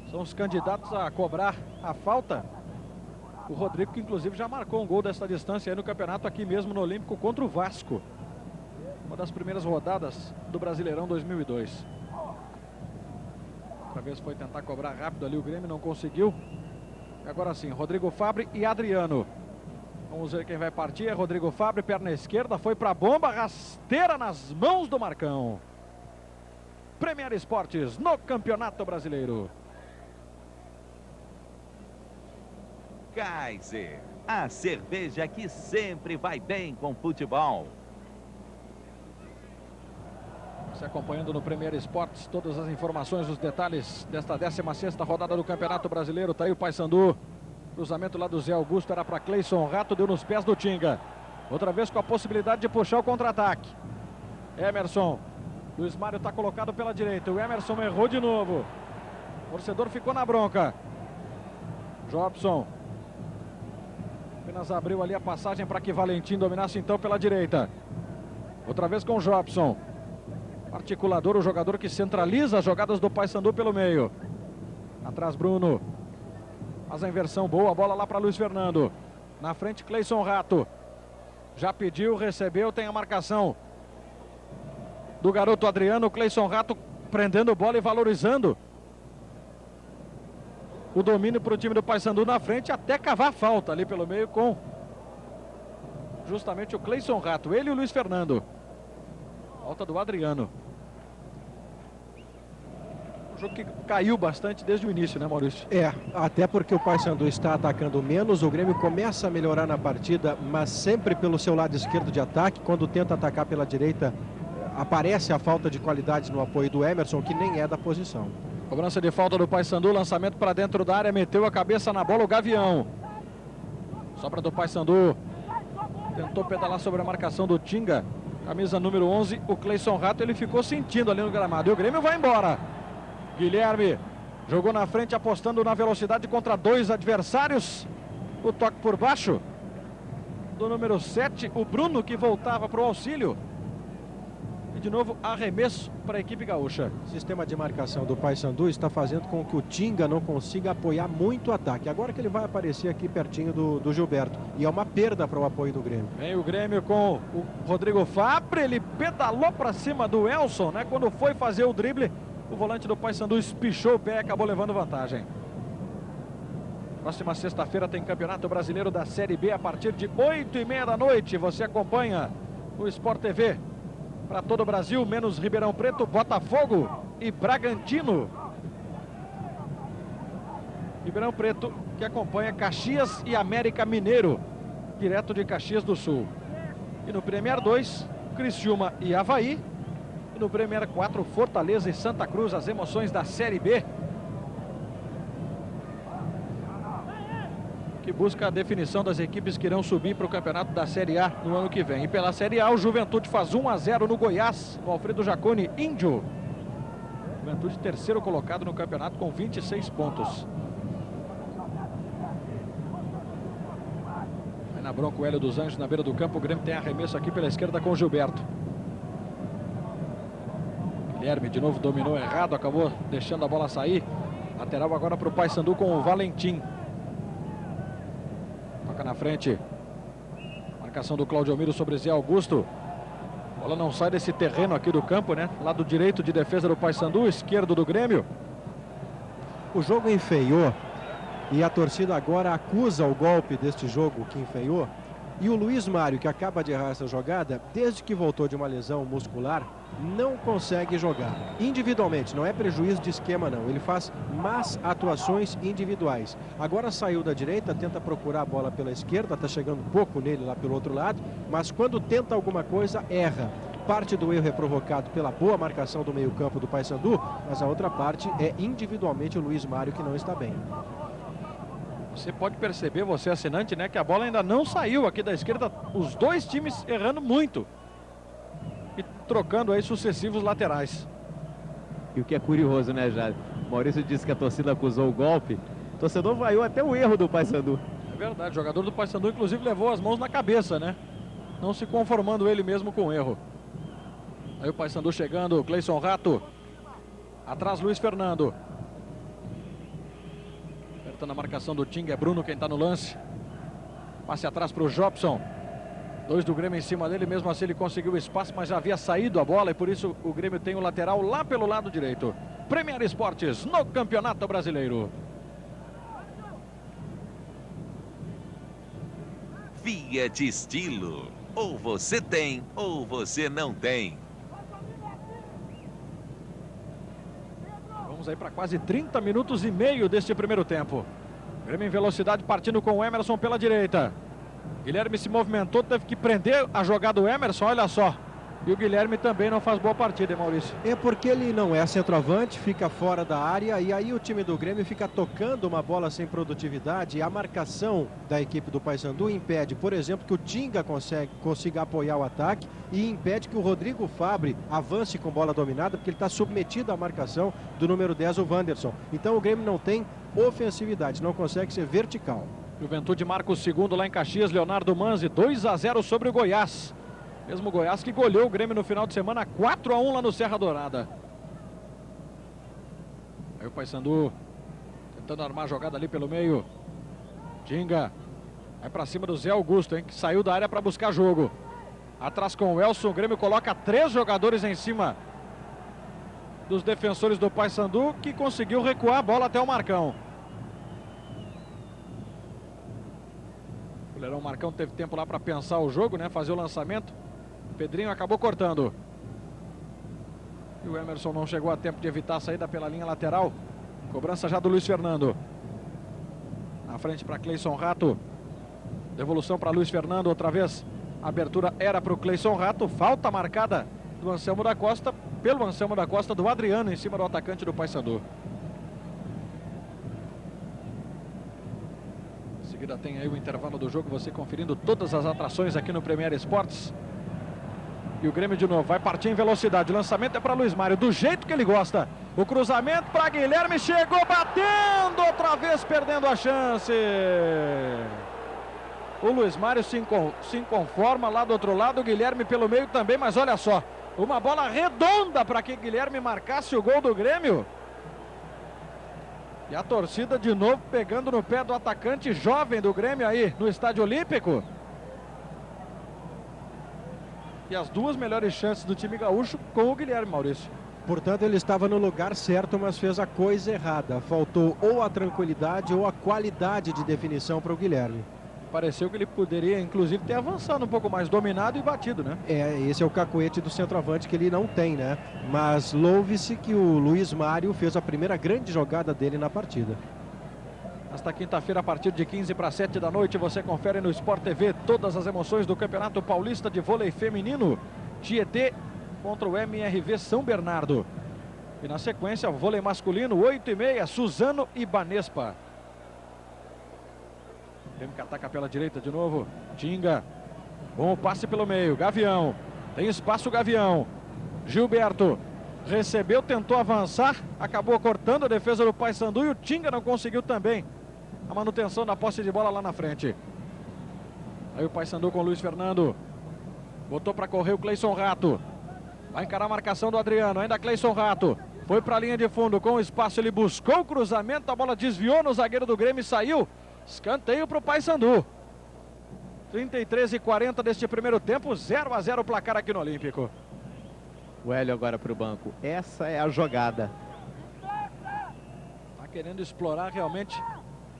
A: são os candidatos a cobrar a falta. O Rodrigo, que inclusive já marcou um gol dessa distância aí no campeonato aqui mesmo no Olímpico contra o Vasco. Uma das primeiras rodadas do Brasileirão 2002. Outra vez foi tentar cobrar rápido ali o Grêmio, não conseguiu. E agora sim, Rodrigo Fabre e Adriano. Vamos ver quem vai partir. É Rodrigo Fabre, perna esquerda, foi pra bomba, rasteira nas mãos do Marcão. Premier Esportes no Campeonato Brasileiro.
F: Kaiser, a cerveja que sempre vai bem com futebol.
A: Você acompanhando no Premier Esportes todas as informações, os detalhes desta 16ª rodada do Campeonato Brasileiro. Tá aí o Paysandu. Cruzamento lá do Zé Augusto, era para Cleison Rato, deu nos pés do Tinga. Outra vez com a possibilidade de puxar o contra-ataque. Emerson. Luiz Mário está colocado pela direita. O Emerson errou de novo. O torcedor ficou na bronca. Jobson. Apenas abriu ali a passagem para que Valentim dominasse então pela direita. Outra vez com o Jobson. Articulador, o jogador que centraliza as jogadas do Paysandu pelo meio. Atrás Bruno. Mas a inversão boa, a bola lá para Luiz Fernando. Na frente Cleison Rato. Já pediu, recebeu, tem a marcação do garoto Adriano. Cleison Rato prendendo bola e valorizando o domínio para o time do Paysandu na frente, até cavar falta ali pelo meio com justamente o Cleison Rato, ele e o Luiz Fernando. Falta do Adriano. Um jogo que caiu bastante desde o início, né, Maurício?
E: É, até porque o Paysandu está atacando menos, o Grêmio começa a melhorar na partida, mas sempre pelo seu lado esquerdo de ataque. Quando tenta atacar pela direita, aparece a falta de qualidade no apoio do Emerson, que nem é da posição.
A: Cobrança de falta do Paysandu, lançamento para dentro da área, meteu a cabeça na bola o Gavião. Sobra do Paysandu. Tentou pedalar sobre a marcação do Tinga. Camisa número 11, o Cleison Rato, ele ficou sentindo ali no gramado. E o Grêmio vai embora. Guilherme jogou na frente, apostando na velocidade contra dois adversários. O toque por baixo do número 7, o Bruno, que voltava para o auxílio. E de novo arremesso para a equipe gaúcha.
E: O sistema de marcação do Paysandu está fazendo com que o Tinga não consiga apoiar muito o ataque. Agora que ele vai aparecer aqui pertinho do Gilberto. E é uma perda para o apoio do Grêmio.
A: Vem o Grêmio com o Rodrigo Fabre. Ele pedalou para cima do Elson, né? Quando foi fazer o drible, o volante do Paysandu espichou o pé e acabou levando vantagem. Próxima sexta-feira tem Campeonato Brasileiro da Série B a partir de 8h30 da noite. Você acompanha no Sport TV. Para todo o Brasil, menos Ribeirão Preto, Botafogo e Bragantino. Ribeirão Preto que acompanha Caxias e América Mineiro, direto de Caxias do Sul. E no Premier 2, Criciúma e Avaí. E no Premier 4, Fortaleza e Santa Cruz, as emoções da Série B, que busca a definição das equipes que irão subir para o campeonato da Série A no ano que vem. E pela Série A, o Juventude faz 1-0 no Goiás, no Alfredo Jaconi Índio. Juventude terceiro colocado no campeonato com 26 pontos. Vai na bronca o Hélio dos Anjos na beira do campo. O Grêmio tem arremesso aqui pela esquerda com o Gilberto. Guilherme de novo dominou errado, acabou deixando a bola sair. Lateral agora para o Paysandu com o Valentim. Toca na frente. Marcação do Claudio Miro sobre Zé Augusto. A bola não sai desse terreno aqui do campo, né? Lado direito de defesa do Paysandu, esquerdo do Grêmio.
E: O jogo enfeiou e a torcida agora acusa o golpe deste jogo que enfeiou. E o Luiz Mário, que acaba de errar essa jogada, desde que voltou de uma lesão muscular, não consegue jogar. Individualmente, não é prejuízo de esquema não. Ele faz más atuações individuais. Agora saiu da direita, tenta procurar a bola pela esquerda, está chegando pouco nele lá pelo outro lado, mas quando tenta alguma coisa, erra. Parte do erro é provocado pela boa marcação do meio-campo do Paysandu, mas a outra parte é individualmente o Luiz Mário que não está bem.
A: Você pode perceber, você assinante, né, que a bola ainda não saiu aqui da esquerda. Os dois times errando muito e trocando aí sucessivos laterais.
B: E o que é curioso, né, Jade? O Maurício disse que a torcida acusou o golpe. O torcedor vaiou até o erro do Paysandu.
A: É verdade, o jogador do Paysandu inclusive levou as mãos na cabeça, né? Não se conformando ele mesmo com o erro. Aí o Paysandu chegando, Cleison Rato. Atrás Luiz Fernando. Na marcação do Tinga, é Bruno quem está no lance. Passe atrás para o Jobson. Dois do Grêmio em cima dele, mesmo assim ele conseguiu espaço, mas já havia saído a bola e por isso o Grêmio tem o lateral lá pelo lado direito. Premier Esportes no Campeonato Brasileiro.
F: Fiat Estilo. Ou você tem, ou você não tem.
A: Vamos aí para quase 30 minutos e meio deste primeiro tempo. Grêmio em velocidade partindo com o Emerson pela direita. Guilherme se movimentou, teve que prender a jogada do Emerson, olha só. E o Guilherme também não faz boa partida, hein, Maurício?
E: É porque ele não é centroavante, fica fora da área e aí o time do Grêmio fica tocando uma bola sem produtividade e a marcação da equipe do Paysandu impede, por exemplo, que o Tinga consiga apoiar o ataque e impede que o Rodrigo Fabre avance com bola dominada porque ele está submetido à marcação do número 10, o Wanderson. Então o Grêmio não tem ofensividade, não consegue ser vertical.
A: Juventude marca o segundo lá em Caxias, Leonardo Manzi, 2-0 sobre o Goiás. Mesmo Goiás que goleou o Grêmio no final de semana, 4-1 lá no Serra Dourada. Aí o Paysandu tentando armar a jogada ali pelo meio. Tinga vai pra cima do Zé Augusto, hein, que saiu da área para buscar jogo. Atrás com o Elson, o Grêmio coloca 3 jogadores em cima dos defensores do Paysandu, que conseguiu recuar a bola até o Marcão. O goleirão Marcão teve tempo lá para pensar o jogo, né, fazer o lançamento. Pedrinho acabou cortando. E o Emerson não chegou a tempo de evitar a saída pela linha lateral. Cobrança já do Luiz Fernando. Na frente para Cleison Rato. Devolução para Luiz Fernando outra vez. A abertura era para o Cleison Rato. Falta marcada do Anselmo da Costa. Pelo Anselmo da Costa, do Adriano em cima do atacante do Paysandu. Em seguida tem aí o intervalo do jogo. Você conferindo todas as atrações aqui no Premier Esportes. E o Grêmio de novo vai partir em velocidade. O lançamento é para Luiz Mário, do jeito que ele gosta. O cruzamento para Guilherme, chegou batendo, outra vez perdendo a chance. O Luiz Mário se conforma lá do outro lado, o Guilherme pelo meio também, mas olha só. Uma bola redonda para que Guilherme marcasse o gol do Grêmio. E a torcida de novo pegando no pé do atacante jovem do Grêmio aí no Estádio Olímpico. E as 2 melhores chances do time gaúcho com o Guilherme, Maurício.
E: Portanto, ele estava no lugar certo, mas fez a coisa errada. Faltou ou a tranquilidade ou a qualidade de definição para o Guilherme.
A: Pareceu que ele poderia, inclusive, ter avançado um pouco mais, dominado e batido, né?
E: Esse é o cacoete do centroavante que ele não tem, né? Mas louve-se que o Luiz Mário fez a primeira grande jogada dele na partida.
A: Esta quinta-feira, a partir de 15 para 7 da noite, você confere no Sport TV todas as emoções do Campeonato Paulista de Vôlei Feminino. Tietê contra o MRV São Bernardo. E na sequência, vôlei masculino, 8h30, Suzano e Banespa. Grêmio que ataca pela direita de novo. Tinga. Bom passe pelo meio. Gavião. Tem espaço o Gavião. Gilberto. Recebeu, tentou avançar. Acabou cortando a defesa do Paysandu. E o Tinga não conseguiu também a manutenção da posse de bola lá na frente. Aí o Paysandu com o Luiz Fernando. Botou para correr o Cleison Rato. Vai encarar a marcação do Adriano. Ainda Cleison Rato. Foi para a linha de fundo com o espaço. Ele buscou o cruzamento. A bola desviou no zagueiro do Grêmio e saiu. Escanteio para o Paysandu. 33:40 deste primeiro tempo. 0-0 o placar aqui no Olímpico.
B: O Hélio agora para o banco. Essa é a jogada.
A: Está querendo explorar realmente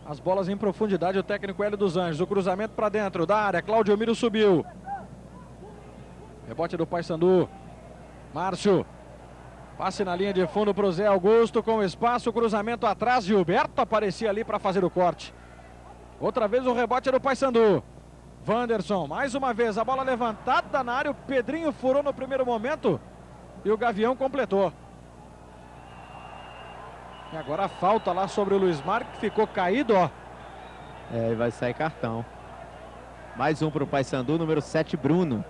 A: as bolas em profundidade o técnico Hélio dos Anjos. O cruzamento para dentro da área. Claudio Miro subiu. Rebote do Paysandu. Márcio. Passe na linha de fundo para o Zé Augusto com espaço. Cruzamento atrás. Gilberto aparecia ali para fazer o corte. Outra vez o rebote é do Paysandu. Wanderson, mais uma vez, a bola levantada na área. O Pedrinho furou no primeiro momento. E o Gavião completou. E agora a falta lá sobre o Luiz Mário, que ficou caído, ó.
B: E vai sair cartão. Mais um para o Paysandu, número 7, Bruno.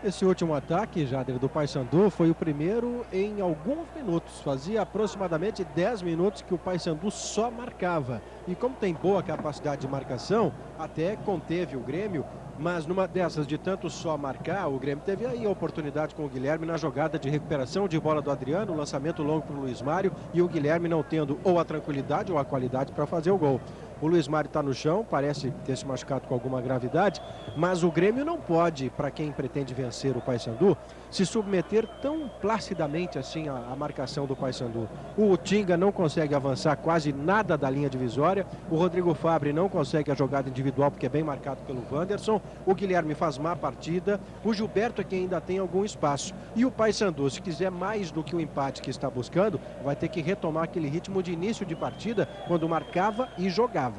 E: Esse último ataque, Jader, do Paysandu foi o primeiro em alguns minutos. Fazia aproximadamente 10 minutos que o Paysandu só marcava. E como tem boa capacidade de marcação, até conteve o Grêmio. Mas numa dessas de tanto só marcar, o Grêmio teve aí a oportunidade com o Guilherme na jogada de recuperação de bola do Adriano, lançamento longo para o Luiz Mário e o Guilherme não tendo ou a tranquilidade ou a qualidade para fazer o gol. O Luiz Mário está no chão, parece ter se machucado com alguma gravidade, mas o Grêmio não pode, para quem pretende vencer o Paysandu, se submeter tão placidamente assim à marcação do Paysandu. O Tinga não consegue avançar quase nada da linha divisória, o Rodrigo Fabre não consegue a jogada individual porque é bem marcado pelo Wanderson, o Guilherme faz má partida, o Gilberto é quem ainda tem algum espaço. E o Paysandu, se quiser mais do que o empate que está buscando, vai ter que retomar aquele ritmo de início de partida, quando marcava e jogava.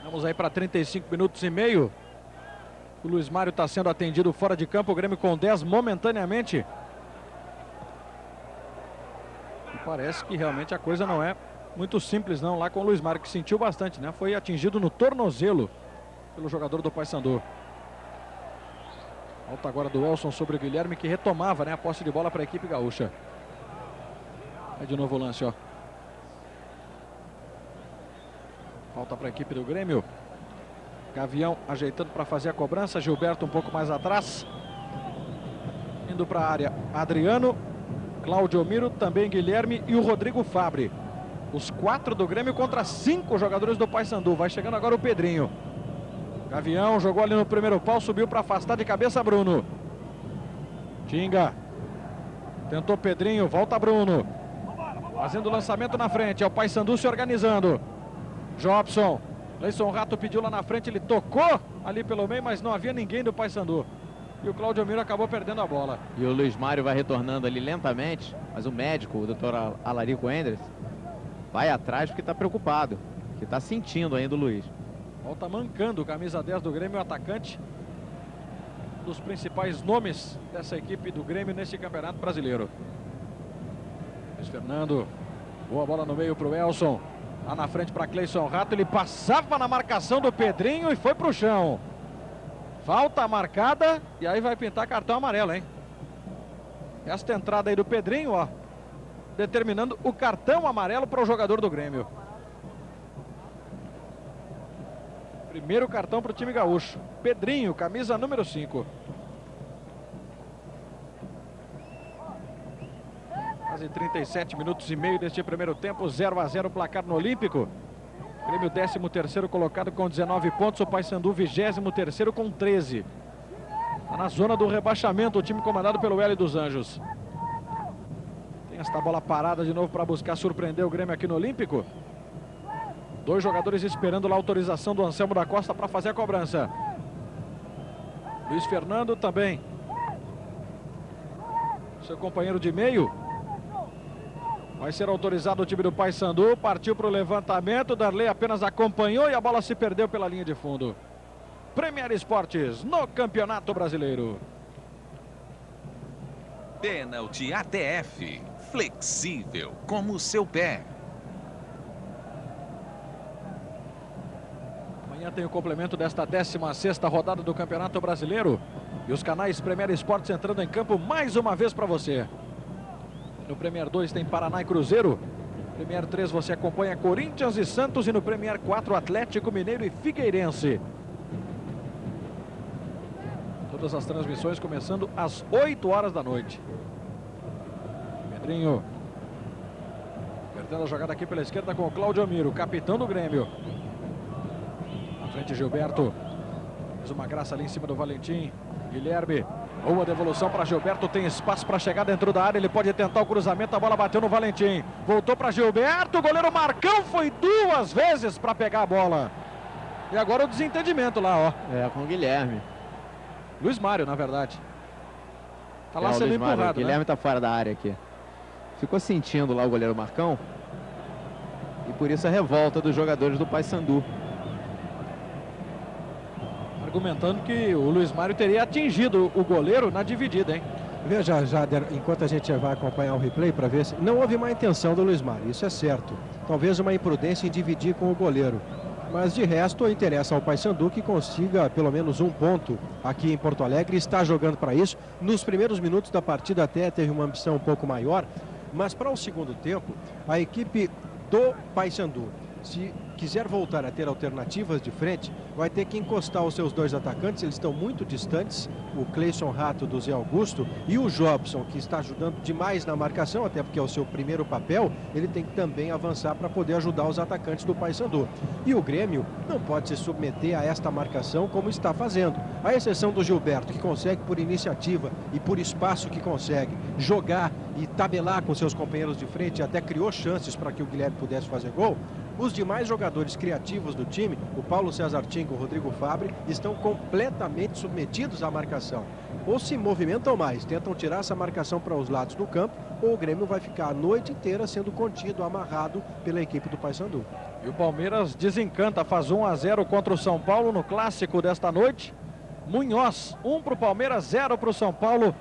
A: Vamos aí para 35 minutos e meio. O Luiz Mário está sendo atendido fora de campo. O Grêmio com 10 momentaneamente. E parece que realmente a coisa não é muito simples não lá com o Luiz Mário, que sentiu bastante, né? Foi atingido no tornozelo pelo jogador do Paysandu. Falta agora do Elson sobre o Guilherme, que retomava, né, a posse de bola para a equipe gaúcha. É de novo o lance, ó. Falta para a equipe do Grêmio. Gavião ajeitando para fazer a cobrança. Gilberto um pouco mais atrás. Indo para a área Adriano, Cláudio Miro, também Guilherme e o Rodrigo Fabre. Os 4 do Grêmio contra 5 jogadores do Paysandu. Vai chegando agora o Pedrinho. Gavião jogou ali no primeiro pau, subiu para afastar de cabeça Bruno. Tinga. Tentou Pedrinho, volta Bruno. Fazendo o lançamento na frente, é o Paysandu se organizando. Jobson, Leison Rato pediu lá na frente, ele tocou ali pelo meio, mas não havia ninguém do Paysandu. E o Cláudio Miro acabou perdendo a bola.
B: E o Luiz Mário vai retornando ali lentamente, mas o médico, o Dr. Alarico Endres, vai atrás porque está preocupado, que está sentindo ainda o Luiz.
A: Volta mancando, camisa 10 do Grêmio, o atacante. Um dos principais nomes dessa equipe do Grêmio nesse Campeonato Brasileiro. Luiz Fernando, boa bola no meio para o Elson. Lá na frente para Cleison Rato, ele passava na marcação do Pedrinho e foi para o chão. Falta marcada e aí vai pintar cartão amarelo, hein? Esta entrada aí do Pedrinho, ó, determinando o cartão amarelo para o jogador do Grêmio. Primeiro cartão para o time gaúcho. Pedrinho, camisa número 5. Quase 37 minutos e meio deste primeiro tempo, 0-0 placar no Olímpico. Grêmio 13º colocado com 19 pontos, o Paysandu 23º com 13. Está na zona do rebaixamento o time comandado pelo Hélio dos Anjos. Tem esta bola parada de novo para buscar surpreender o Grêmio aqui no Olímpico. 2 jogadores esperando lá a autorização do Anselmo da Costa para fazer a cobrança. Luiz Fernando também. Seu companheiro de meio. Vai ser autorizado o time do Paysandu. Partiu para o levantamento. Darley apenas acompanhou e a bola se perdeu pela linha de fundo. Premier Esportes no Campeonato Brasileiro.
F: Pênalti ATF. Flexível como o seu pé.
A: Amanhã tem o complemento desta 16ª rodada do Campeonato Brasileiro. E os canais Premier Esportes entrando em campo mais uma vez para você. No Premier 2 tem Paraná e Cruzeiro. Premier 3 você acompanha Corinthians e Santos. E no Premier 4 Atlético Mineiro e Figueirense. Todas as transmissões começando às 8 horas da noite. Pedrinho. Perdendo a jogada aqui pela esquerda com o Cláudio Miro, capitão do Grêmio. Na frente Gilberto. Fez uma graça ali em cima do Valentim. Guilherme. Boa devolução para Gilberto, tem espaço para chegar dentro da área, ele pode tentar o cruzamento, a bola bateu no Valentim. Voltou para Gilberto, o goleiro Marcão foi 2 vezes para pegar a bola. E agora o desentendimento lá, ó.
B: É, com o Guilherme.
A: Luiz Mário, na verdade. Tá lá sendo empurrado, né?
B: O Guilherme tá fora da área aqui. Ficou sentindo lá o goleiro Marcão. E por isso a revolta dos jogadores do Paysandu.
A: Argumentando que o Luiz Mário teria atingido o goleiro na dividida, hein?
E: Veja, Jader, enquanto a gente vai acompanhar o replay para ver se não houve má intenção do Luiz Mário, isso é certo. Talvez uma imprudência em dividir com o goleiro. Mas de resto, interessa ao Paysandu que consiga pelo menos um ponto aqui em Porto Alegre. Está jogando para isso. Nos primeiros minutos da partida até teve uma ambição um pouco maior. Mas para o segundo tempo, a equipe do Paysandu, se quiser voltar a ter alternativas de frente, vai ter que encostar os seus dois atacantes, eles estão muito distantes, o Cleison Rato do Zé Augusto e o Jobson, que está ajudando demais na marcação, até porque é o seu primeiro papel, ele tem que também avançar para poder ajudar os atacantes do Paysandu. E o Grêmio não pode se submeter a esta marcação como está fazendo, à exceção do Gilberto, que consegue por iniciativa e por espaço que consegue jogar e tabelar com seus companheiros de frente, até criou chances para que o Guilherme pudesse fazer gol. Os demais jogadores criativos do time, o Paulo César Tinga e o Rodrigo Fabre, estão completamente submetidos à marcação. Ou se movimentam mais, tentam tirar essa marcação para os lados do campo, ou o Grêmio vai ficar a noite inteira sendo contido, amarrado pela equipe do Paysandu.
A: E o Palmeiras desencanta, faz 1-0 contra o São Paulo no clássico desta noite. Munhoz, 1 para o Palmeiras, 0 para o São Paulo,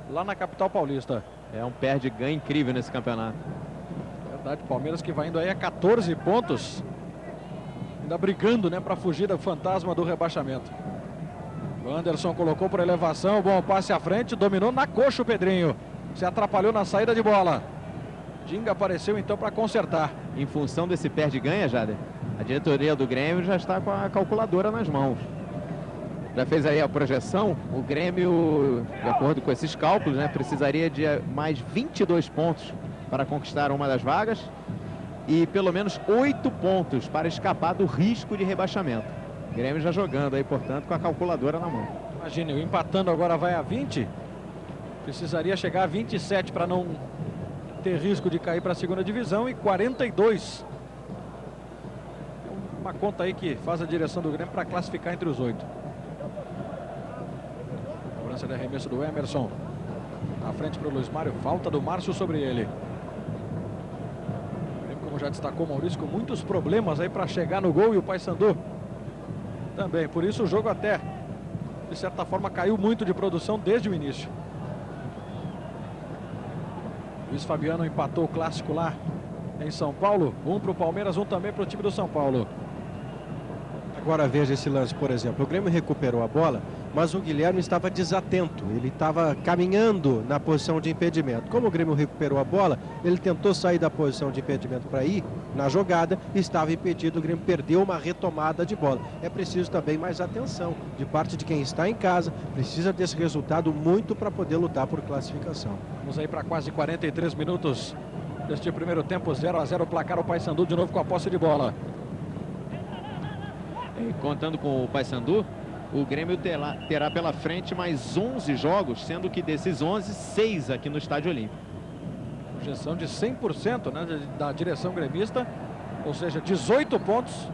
A: lá na capital paulista.
B: É um perde-ganho incrível nesse campeonato.
A: Verdade, Palmeiras que vai indo aí a 14 pontos. Ainda brigando, né, para fugir do fantasma do rebaixamento. O Anderson colocou por elevação, bom passe à frente, dominou na coxa o Pedrinho. Se atrapalhou na saída de bola. Tinga apareceu então para consertar.
B: Em função desse perde-ganha, Jader, a diretoria do Grêmio já está com a calculadora nas mãos. Já fez aí a projeção, o Grêmio, de acordo com esses cálculos, né, precisaria de mais 22 pontos para conquistar uma das vagas e pelo menos 8 pontos para escapar do risco de rebaixamento. O Grêmio já jogando aí, portanto, com a calculadora na mão.
A: Imagine, o empatando agora vai a 20, precisaria chegar a 27 para não ter risco de cair para a segunda divisão, e 42. Uma conta aí que faz a direção do Grêmio para classificar entre os 8. Cobrança de arremesso do Emerson. Na frente para o Luiz Mário, falta do Márcio sobre ele. Como já destacou o Maurício, com muitos problemas aí para chegar no gol, e o Paysandu também. Por isso o jogo até, de certa forma, caiu muito de produção desde o início. Luiz Fabiano empatou o clássico lá em São Paulo. 1 para o Palmeiras, 1 também para o time do São Paulo.
E: Agora veja esse lance, por exemplo. O Grêmio recuperou a bola, mas o Guilherme estava desatento. Ele estava caminhando na posição de impedimento. Como o Grêmio recuperou a bola, ele tentou sair da posição de impedimento para ir na jogada, estava impedido. O Grêmio perdeu uma retomada de bola. É preciso também mais atenção de parte de quem está em casa. Precisa desse resultado muito para poder lutar por classificação.
A: Vamos aí para quase 43 minutos deste primeiro tempo. 0-0 o placar. O Paysandu de novo com a posse de bola.
B: E contando com o Paysandu, o Grêmio terá pela frente mais 11 jogos, sendo que desses 11, 6 aqui no Estádio Olímpico.
A: Projeção de 100%, né, da direção gremista, ou seja, 18 pontos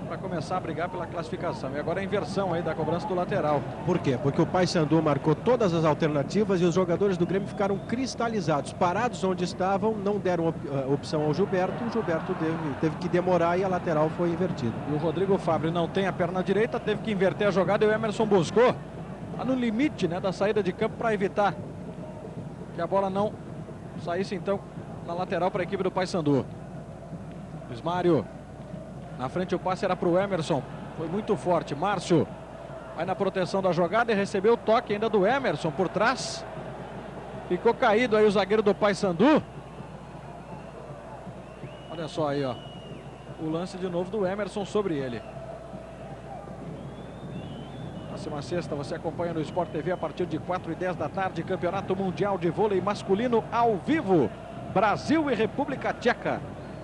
A: para começar a brigar pela classificação. E agora a inversão aí da cobrança do lateral.
E: Por quê? Porque o Paysandu marcou todas as alternativas e os jogadores do Grêmio ficaram cristalizados, parados onde estavam, não deram opção ao Gilberto. O Gilberto teve que demorar e a lateral foi invertida.
A: E o Rodrigo Fabre não tem a perna direita, teve que inverter a jogada, e o Emerson buscou no limite, né, da saída de campo para evitar que a bola não saísse então na lateral para a equipe do Paysandu. Luiz Mário. Na frente o passe era para o Emerson. Foi muito forte. Márcio vai na proteção da jogada e recebeu o toque ainda do Emerson por trás. Ficou caído aí o zagueiro do Paysandu. Olha só aí, ó. O lance de novo do Emerson sobre ele. Próxima sexta você acompanha no Sport TV a partir de 4h10 da tarde. Campeonato Mundial de Vôlei Masculino ao vivo. Brasil e República Tcheca.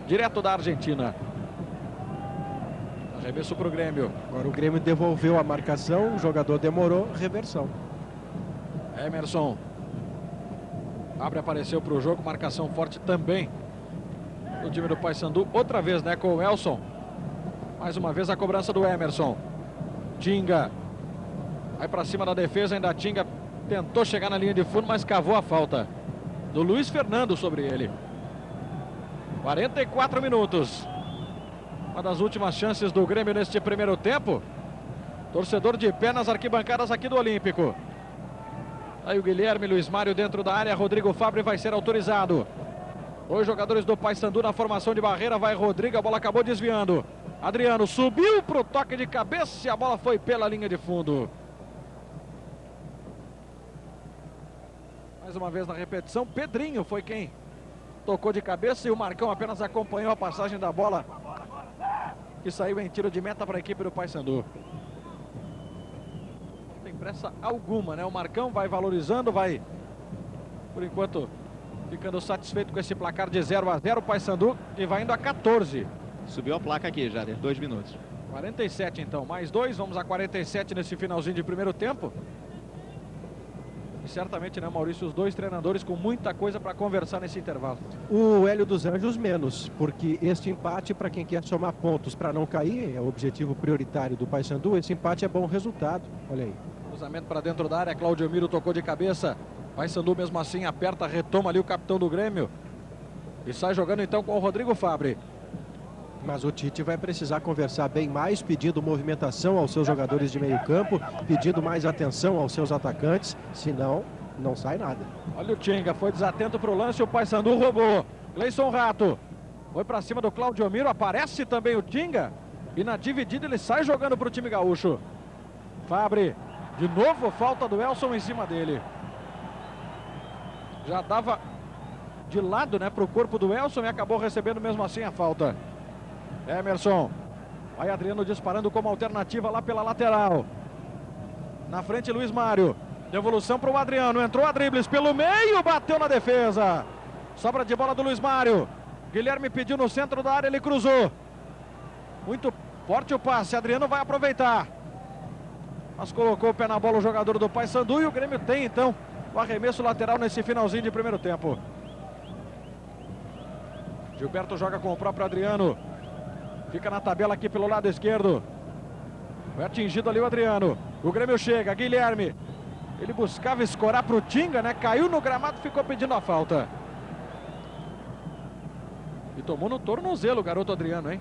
A: Direto da Argentina. Arremesso para o Grêmio.
E: Agora o Grêmio devolveu a marcação, o jogador demorou, reversão.
A: Emerson. Abre, apareceu para o jogo, marcação forte também no time do Paysandu. Outra vez, né, com o Elson. Mais uma vez a cobrança do Emerson. Tinga. Vai para cima da defesa, ainda Tinga tentou chegar na linha de fundo, mas cavou a falta do Luiz Fernando sobre ele. 44 minutos. Uma das últimas chances do Grêmio neste primeiro tempo. Torcedor de pé nas arquibancadas aqui do Olímpico. Aí o Guilherme, Luiz Mário dentro da área. Rodrigo Fabre vai ser autorizado. Os jogadores do Paysandu na formação de barreira. Vai Rodrigo, a bola acabou desviando. Adriano subiu para o toque de cabeça e a bola foi pela linha de fundo. Mais uma vez na repetição, Pedrinho foi quem tocou de cabeça e o Marcão apenas acompanhou a passagem da bola, que saiu em tiro de meta para a equipe do Paysandu. Não tem pressa alguma, né? O Marcão vai valorizando, vai, por enquanto, ficando satisfeito com esse placar de 0-0. O Paysandu e vai indo a 14.
B: Subiu a placa aqui, Jader, 2 minutos.
A: 47 então, mais 2, vamos a 47 nesse finalzinho de primeiro tempo. E certamente, né, Maurício, os dois treinadores com muita coisa para conversar nesse intervalo.
E: O Hélio dos Anjos menos, porque este empate, para quem quer somar pontos para não cair, é o objetivo prioritário do Paysandu. Esse empate é bom resultado, olha aí.
A: Cruzamento para dentro da área, Cláudio Miro tocou de cabeça. Paysandu mesmo assim aperta, retoma ali o capitão do Grêmio. E sai jogando então com o Rodrigo Fabre.
E: Mas o Tite vai precisar conversar bem mais, pedindo movimentação aos seus jogadores de meio campo, pedindo mais atenção aos seus atacantes, senão não sai nada.
A: Olha o Tinga, foi desatento para o lance, o Paysandu roubou. Gleison Rato foi para cima do Cláudio Miro, aparece também o Tinga. E na dividida ele sai jogando para o time gaúcho. Fabre, de novo falta do Elson em cima dele. Já dava de lado, né, para o corpo do Elson e acabou recebendo mesmo assim a falta. Emerson, vai Adriano disparando como alternativa lá pela lateral. Na frente Luiz Mário, devolução para o Adriano, entrou a dribles pelo meio, bateu na defesa. Sobra de bola do Luiz Mário. Guilherme pediu no centro da área, ele cruzou. Muito forte o passe, Adriano vai aproveitar. Mas colocou o pé na bola o jogador do Paysandu e o Grêmio tem então o arremesso lateral nesse finalzinho de primeiro tempo. Gilberto joga com o próprio Adriano. Fica na tabela aqui pelo lado esquerdo. Foi atingido ali o Adriano. O Grêmio chega, Guilherme. Ele buscava escorar para o Tinga, né? Caiu no gramado, ficou pedindo a falta. E tomou no tornozelo o garoto Adriano, hein?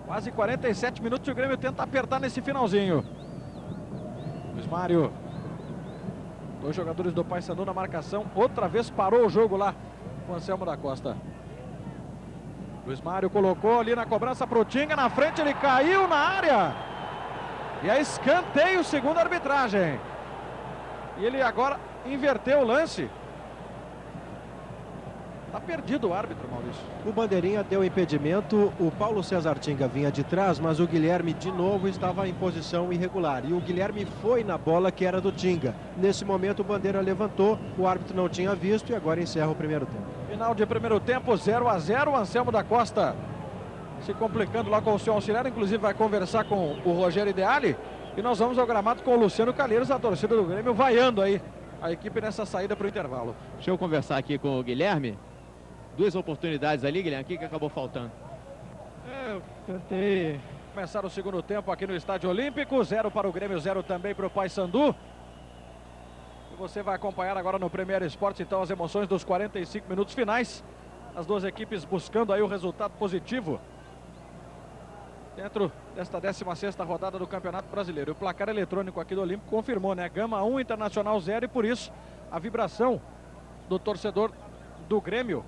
A: Quase 47 minutos e o Grêmio tenta apertar nesse finalzinho. Luiz Mário. Dois jogadores do Paysandu na marcação. Outra vez parou o jogo lá com o Anselmo da Costa. Luiz Mário colocou ali na cobrança para o Tinga, na frente ele caiu na área. E é escanteio segundo a arbitragem. E ele agora inverteu o lance. Tá perdido o árbitro, Maurício.
E: O bandeirinha deu impedimento, o Paulo César Tinga vinha de trás, mas o Guilherme de novo estava em posição irregular. E o Guilherme foi na bola que era do Tinga. Nesse momento o bandeira levantou, o árbitro não tinha visto e agora encerra o primeiro tempo.
A: Final de primeiro tempo, 0-0, Anselmo da Costa se complicando lá com o seu auxiliar, inclusive vai conversar com o Rogério Ideali. E nós vamos ao gramado com o Luciano Calheiros, a torcida do Grêmio, vaiando aí a equipe nessa saída para o intervalo.
B: Deixa eu conversar aqui com o Guilherme. Duas oportunidades ali, Guilherme, o que acabou faltando?
C: Eu tentei.
A: Começar o segundo tempo aqui no Estádio Olímpico, 0 para o Grêmio, 0 também para o Paysandu. E você vai acompanhar agora no Premier Esportes, então, as emoções dos 45 minutos finais. As duas equipes buscando aí o resultado positivo dentro desta 16ª rodada do Campeonato Brasileiro. O placar eletrônico aqui do Olímpico confirmou, né? Gama 1, Internacional 0, e por isso a vibração do torcedor do Grêmio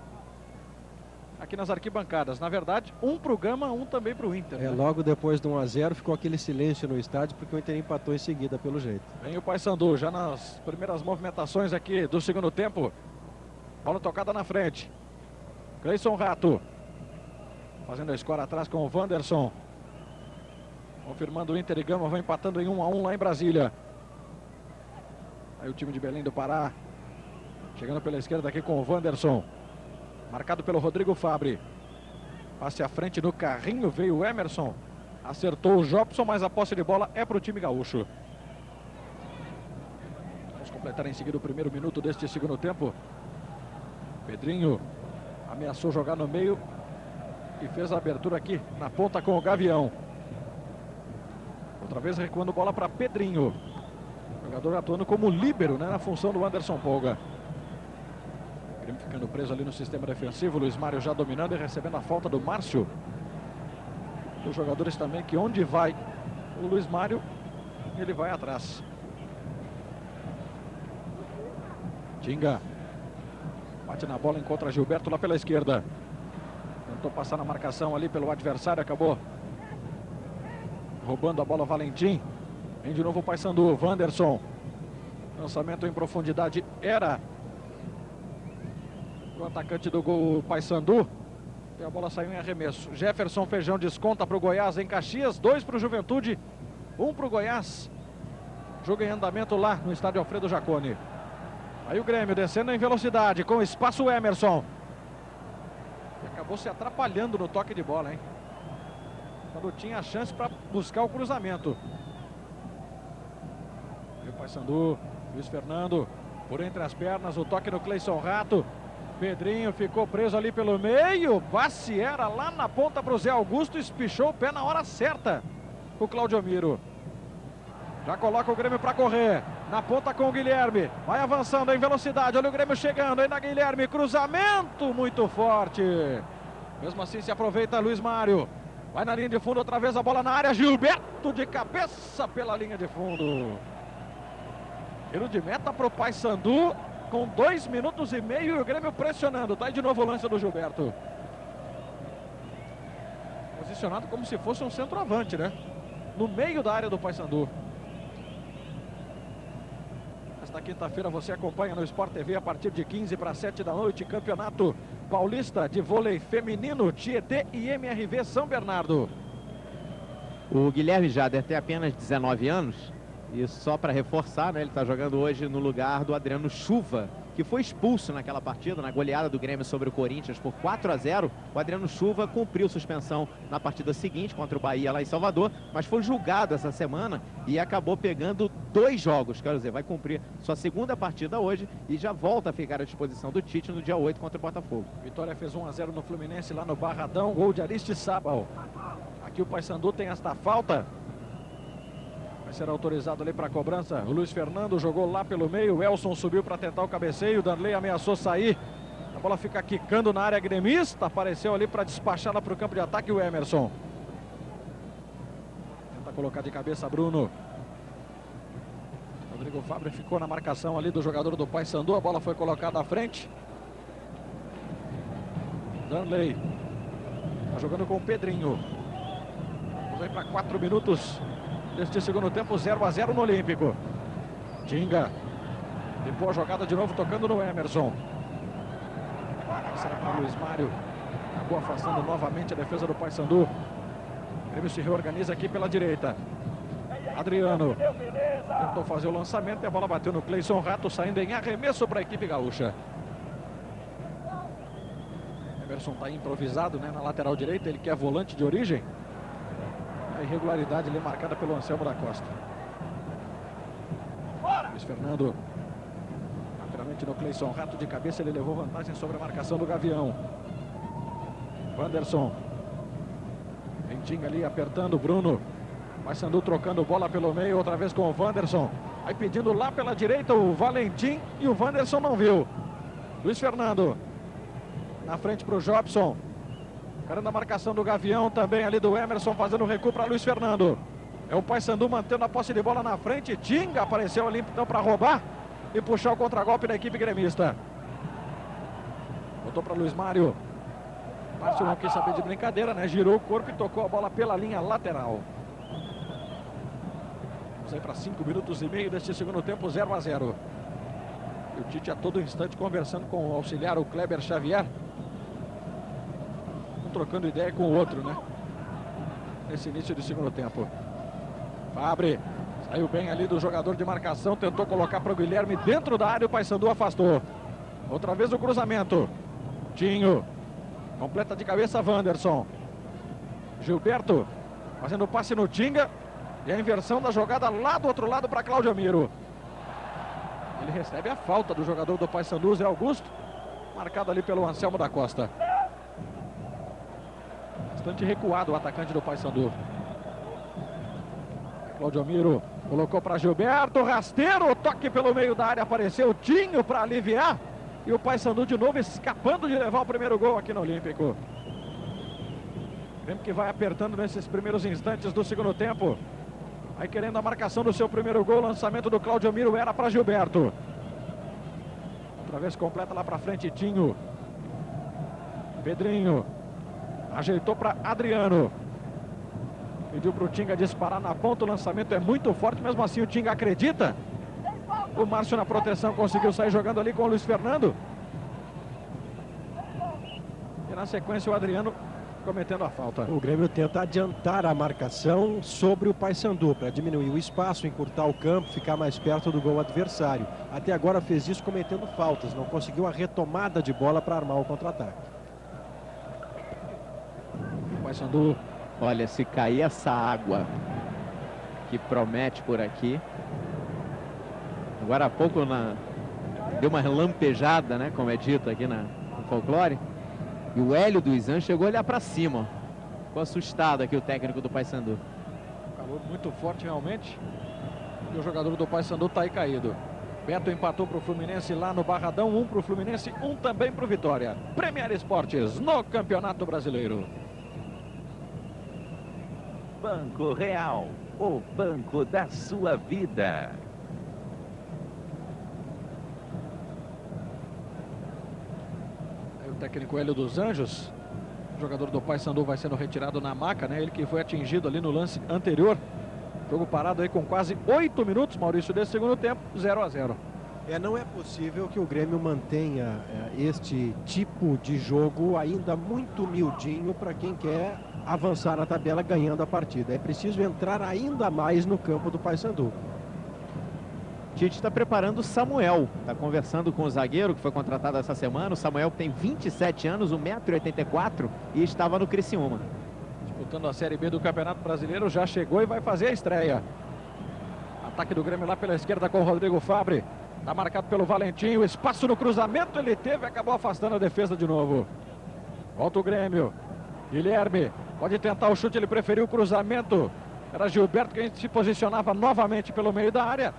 A: aqui nas arquibancadas. Na verdade, 1 para o Gama, 1 também para o Inter.
E: Né? Logo depois do 1-0 ficou aquele silêncio no estádio porque o Inter empatou em seguida pelo jeito.
A: Vem o Paysandu já nas primeiras movimentações aqui do segundo tempo. Bola tocada na frente. Gleison Rato fazendo a escora atrás com o Wanderson. Confirmando o Inter e Gama, vão empatando em 1-1 lá em Brasília. Aí o time de Belém do Pará chegando pela esquerda aqui com o Wanderson. Marcado pelo Rodrigo Fabre. Passe à frente no carrinho, veio o Emerson. Acertou o Jobson, mas a posse de bola é para o time gaúcho. Vamos completar em seguida o primeiro minuto deste segundo tempo. Pedrinho ameaçou jogar no meio e fez a abertura aqui na ponta com o Gavião. Outra vez recuando bola para Pedrinho. Jogador atuando como líbero, né, na função do Anderson Polga. O Grêmio ficando preso ali no sistema defensivo. Luiz Mário já dominando e recebendo a falta do Márcio. Os jogadores também que onde vai o Luiz Mário, ele vai atrás. Tinga bate na bola, encontra Gilberto lá pela esquerda. Tentou passar na marcação ali pelo adversário, acabou roubando a bola Valentim. Vem de novo o Paysandu, Wanderson. Lançamento em profundidade era O atacante do gol Paysandu. E a bola saiu em arremesso. Jefferson Feijão desconta para o Goiás em Caxias. 2 para o Juventude, 1 para o Goiás. Jogo em andamento lá no estádio Alfredo Jaconi. Aí o Grêmio descendo em velocidade, com espaço o Emerson. E acabou se atrapalhando no toque de bola, hein? Quando tinha a chance para buscar o cruzamento. E o Paysandu, Luiz Fernando, por entre as pernas, o toque no Cleison Rato. Pedrinho ficou preso ali pelo meio. Passe era lá na ponta para o Zé Augusto. Espichou o pé na hora certa. O Claudio Miro. Já coloca o Grêmio para correr. Na ponta com o Guilherme. Vai avançando em velocidade. Olha o Grêmio chegando. Aí na Guilherme. Cruzamento muito forte. Mesmo assim se aproveita Luiz Mário. Vai na linha de fundo outra vez. A bola na área. Gilberto de cabeça pela linha de fundo. Tiro de meta para o Paysandu. Com 2 minutos e meio e o Grêmio pressionando. Tá aí de novo o lance do Gilberto. Posicionado como se fosse um centroavante, né? No meio da área do Paysandu. Esta quinta-feira você acompanha no Sport TV a partir de 15 para 7 da noite. Campeonato Paulista de Vôlei Feminino, Tietê e MRV São Bernardo.
B: O Guilherme Jader tem apenas 19 anos. E só para reforçar, né, ele está jogando hoje no lugar do Adriano Chuva, que foi expulso naquela partida, na goleada do Grêmio sobre o Corinthians por 4-0. O Adriano Chuva cumpriu suspensão na partida seguinte contra o Bahia lá em Salvador, mas foi julgado essa semana e acabou pegando 2 jogos. Quero dizer, vai cumprir sua segunda partida hoje e já volta a ficar à disposição do Tite no dia 8 contra o Botafogo.
A: Vitória fez 1-0 no Fluminense lá no Barradão, gol de Aristizábal. Aqui o Paysandu tem esta falta. Vai ser autorizado ali para a cobrança. O Luiz Fernando jogou lá pelo meio. O Elson subiu para tentar o cabeceio. O Danley ameaçou sair. A bola fica quicando na área gremista. Apareceu ali para despachá-la para o campo de ataque o Emerson. Tenta colocar de cabeça Bruno. Rodrigo Fabre ficou na marcação ali do jogador do Paysandu. A bola foi colocada à frente. Danley. Está jogando com o Pedrinho. Vamos aí para 4 minutos. Deste segundo tempo, 0-0 no Olímpico. Tinga. Limpou a jogada de novo, tocando no Emerson. Será para Luiz Mário. Acabou afastando novamente a defesa do Paysandu. O Grêmio se reorganiza aqui pela direita. Adriano. Tentou fazer o lançamento e a bola bateu no Cleison Rato, saindo em arremesso para a equipe gaúcha. Emerson está improvisado, né, na lateral direita. Ele que é volante de origem. A irregularidade ali marcada pelo Anselmo da Costa. Luiz Fernando. Naturalmente no Cleison Rato de cabeça, ele levou vantagem sobre a marcação do Gavião. Wanderson. Ventinho ali apertando o Bruno. Paysandu trocando bola pelo meio, outra vez com o Wanderson. Aí pedindo lá pela direita o Valentim e o Wanderson não viu. Luiz Fernando. Na frente para o Jobson. Carando a marcação do Gavião, também ali do Emerson, fazendo o recuo para Luiz Fernando. É o Paysandu mantendo a posse de bola na frente. Tinga apareceu ali então para roubar e puxar o contragolpe da equipe gremista. Voltou para Luiz Mário. Márcio não quis saber de brincadeira, né? Girou o corpo e tocou a bola pela linha lateral. Vamos aí para 5 minutos e meio deste segundo tempo, 0-0. E o Tite a todo instante conversando com o auxiliar, o Kleber Xavier. Trocando ideia com o outro, né? Nesse início de segundo tempo. Fabre saiu bem ali do jogador de marcação, tentou colocar para o Guilherme dentro da área, o Paysandu afastou. Outra vez o cruzamento. Tinho. Completa de cabeça Wanderson. Gilberto fazendo passe no Tinga. E a inversão da jogada lá do outro lado para Claudio Miro. Ele recebe a falta do jogador do Paysandu, Zé Augusto. Marcado ali pelo Anselmo da Costa. Bastante recuado o atacante do Paysandu. Claudio Miro colocou para Gilberto, rasteiro, toque pelo meio da área, apareceu o Tinho para aliviar. E o Paysandu de novo escapando de levar o primeiro gol aqui no Olímpico. Grêmio que vai apertando nesses primeiros instantes do segundo tempo. Aí querendo a marcação do seu primeiro gol, o lançamento do Claudio Miro era para Gilberto. Outra vez completa lá para frente, Tinho. Pedrinho. Ajeitou para Adriano. Pediu para o Tinga disparar na ponta. O lançamento é muito forte. Mesmo assim o Tinga acredita. O Márcio na proteção conseguiu sair jogando ali com o Luiz Fernando. na sequência o Adriano cometendo a falta.
E: O Grêmio tenta adiantar a marcação sobre o Paysandu para diminuir o espaço, encurtar o campo, ficar mais perto do gol adversário. Até agora fez isso cometendo faltas, não conseguiu a retomada de bola para armar o contra-ataque.
A: O Paysandu,
B: Olha, se cair essa água que promete por aqui. Agora há pouco deu uma relampejada, né, como é dito aqui no folclore. E o Hélio dos Anjos chegou a olhar para cima. Ficou assustado aqui o técnico do Paysandu.
A: calor muito forte realmente. E o jogador do Paysandu está aí caído. Beto empatou para o Fluminense lá no Barradão. 1 para o Fluminense, 1 também para o Vitória. Premier Esportes no Campeonato Brasileiro.
F: Banco Real, o banco da sua vida.
A: Aí o técnico Hélio dos Anjos. O jogador do Paysandu vai sendo retirado na maca, né? Ele que foi atingido ali no lance anterior. Jogo parado aí com quase 8 minutos, Maurício, desse segundo tempo, 0 a 0.
E: Não é possível que o Grêmio mantenha este tipo de jogo ainda muito miudinho para quem quer avançar na tabela ganhando a partida. É preciso entrar ainda mais no campo do Paysandu.
B: Tite está preparando o Samuel, está conversando com o zagueiro que foi contratado essa semana. O Samuel tem 27 anos, 1,84 m e estava no Criciúma.
A: Disputando a Série B do Campeonato Brasileiro, já chegou e vai fazer a estreia. Ataque do Grêmio lá pela esquerda com o Rodrigo Fabre. Está marcado pelo Valentim, o espaço no cruzamento ele teve, acabou afastando a defesa de novo. Volta o Grêmio. Guilherme pode tentar o chute, ele preferiu o cruzamento. Era Gilberto que a gente se posicionava novamente pelo meio da área.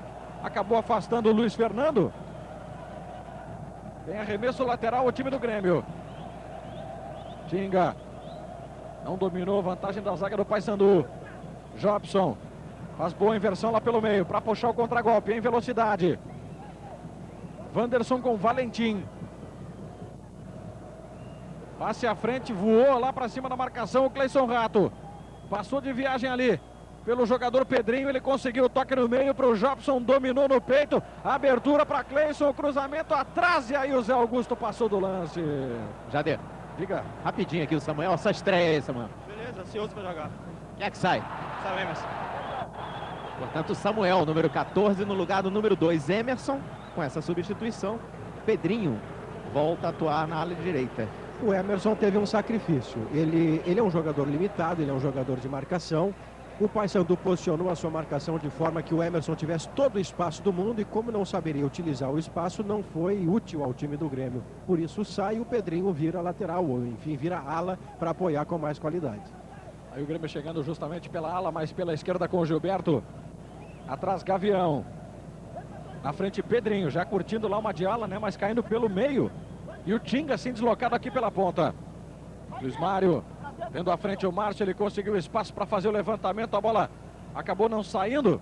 A: Acabou afastando o Luiz Fernando. Tem arremesso lateral o time do Grêmio. Tinga. Não dominou, vantagem da zaga do Paysandu. Jobson. Faz boa inversão lá pelo meio para puxar o contragolpe em velocidade. Wanderson com Valentim. Passe à frente, voou lá para cima da marcação o Cleison Rato. Passou de viagem ali pelo jogador Pedrinho, ele conseguiu o toque no meio para o Jobson, dominou no peito, abertura para Cleison, o cruzamento atrás e aí o Zé Augusto passou do lance.
B: Jader,
A: Diga.
B: rapidinho aqui o Samuel, essa estreia aí, Samuel.
C: Beleza, ansioso para jogar.
B: Quem é que sai?
C: Sai, Emerson.
B: Portanto, o Samuel, número 14, no lugar do número 2, Emerson. Com essa substituição, Pedrinho volta a atuar na ala direita.
E: O Emerson teve um sacrifício. Ele é um jogador limitado, ele é um jogador de marcação. O Paysandu posicionou a sua marcação de forma que o Emerson tivesse todo o espaço do mundo e como não saberia utilizar o espaço, não foi útil ao time do Grêmio. Por isso sai o Pedrinho vira lateral, ou enfim, vira ala para apoiar com mais qualidade.
A: Aí o Grêmio chegando justamente pela ala, mas pela esquerda com o Gilberto. Atrás Gavião. Na frente Pedrinho, já curtindo lá uma de ala, né? Mas caindo pelo meio. E o Tinga assim deslocado aqui pela ponta. Luiz Mário, tendo à frente o Márcio, ele conseguiu espaço para fazer o levantamento. A bola acabou não saindo.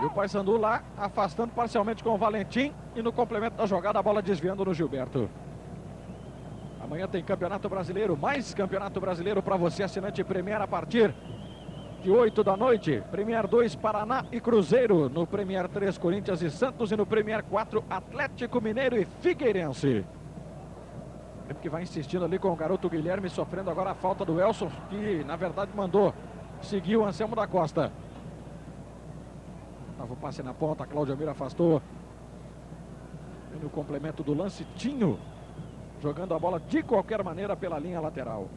A: E o Paysandu lá afastando parcialmente com o Valentim. E no complemento da jogada a bola desviando no Gilberto. Amanhã tem Campeonato Brasileiro, mais Campeonato Brasileiro para você, assinante Premier, a partir de 8 da noite. Premier 2, Paraná e Cruzeiro. No Premier 3, Corinthians e Santos. E no Premier 4, Atlético Mineiro e Figueirense. Que vai insistindo ali com o garoto Guilherme, sofrendo agora a falta do Elson, que na verdade mandou seguir o Anselmo da Costa. Tava o passe na ponta, Cláudio Amir afastou. E no complemento do lance, Tinho jogando a bola de qualquer maneira pela linha lateral.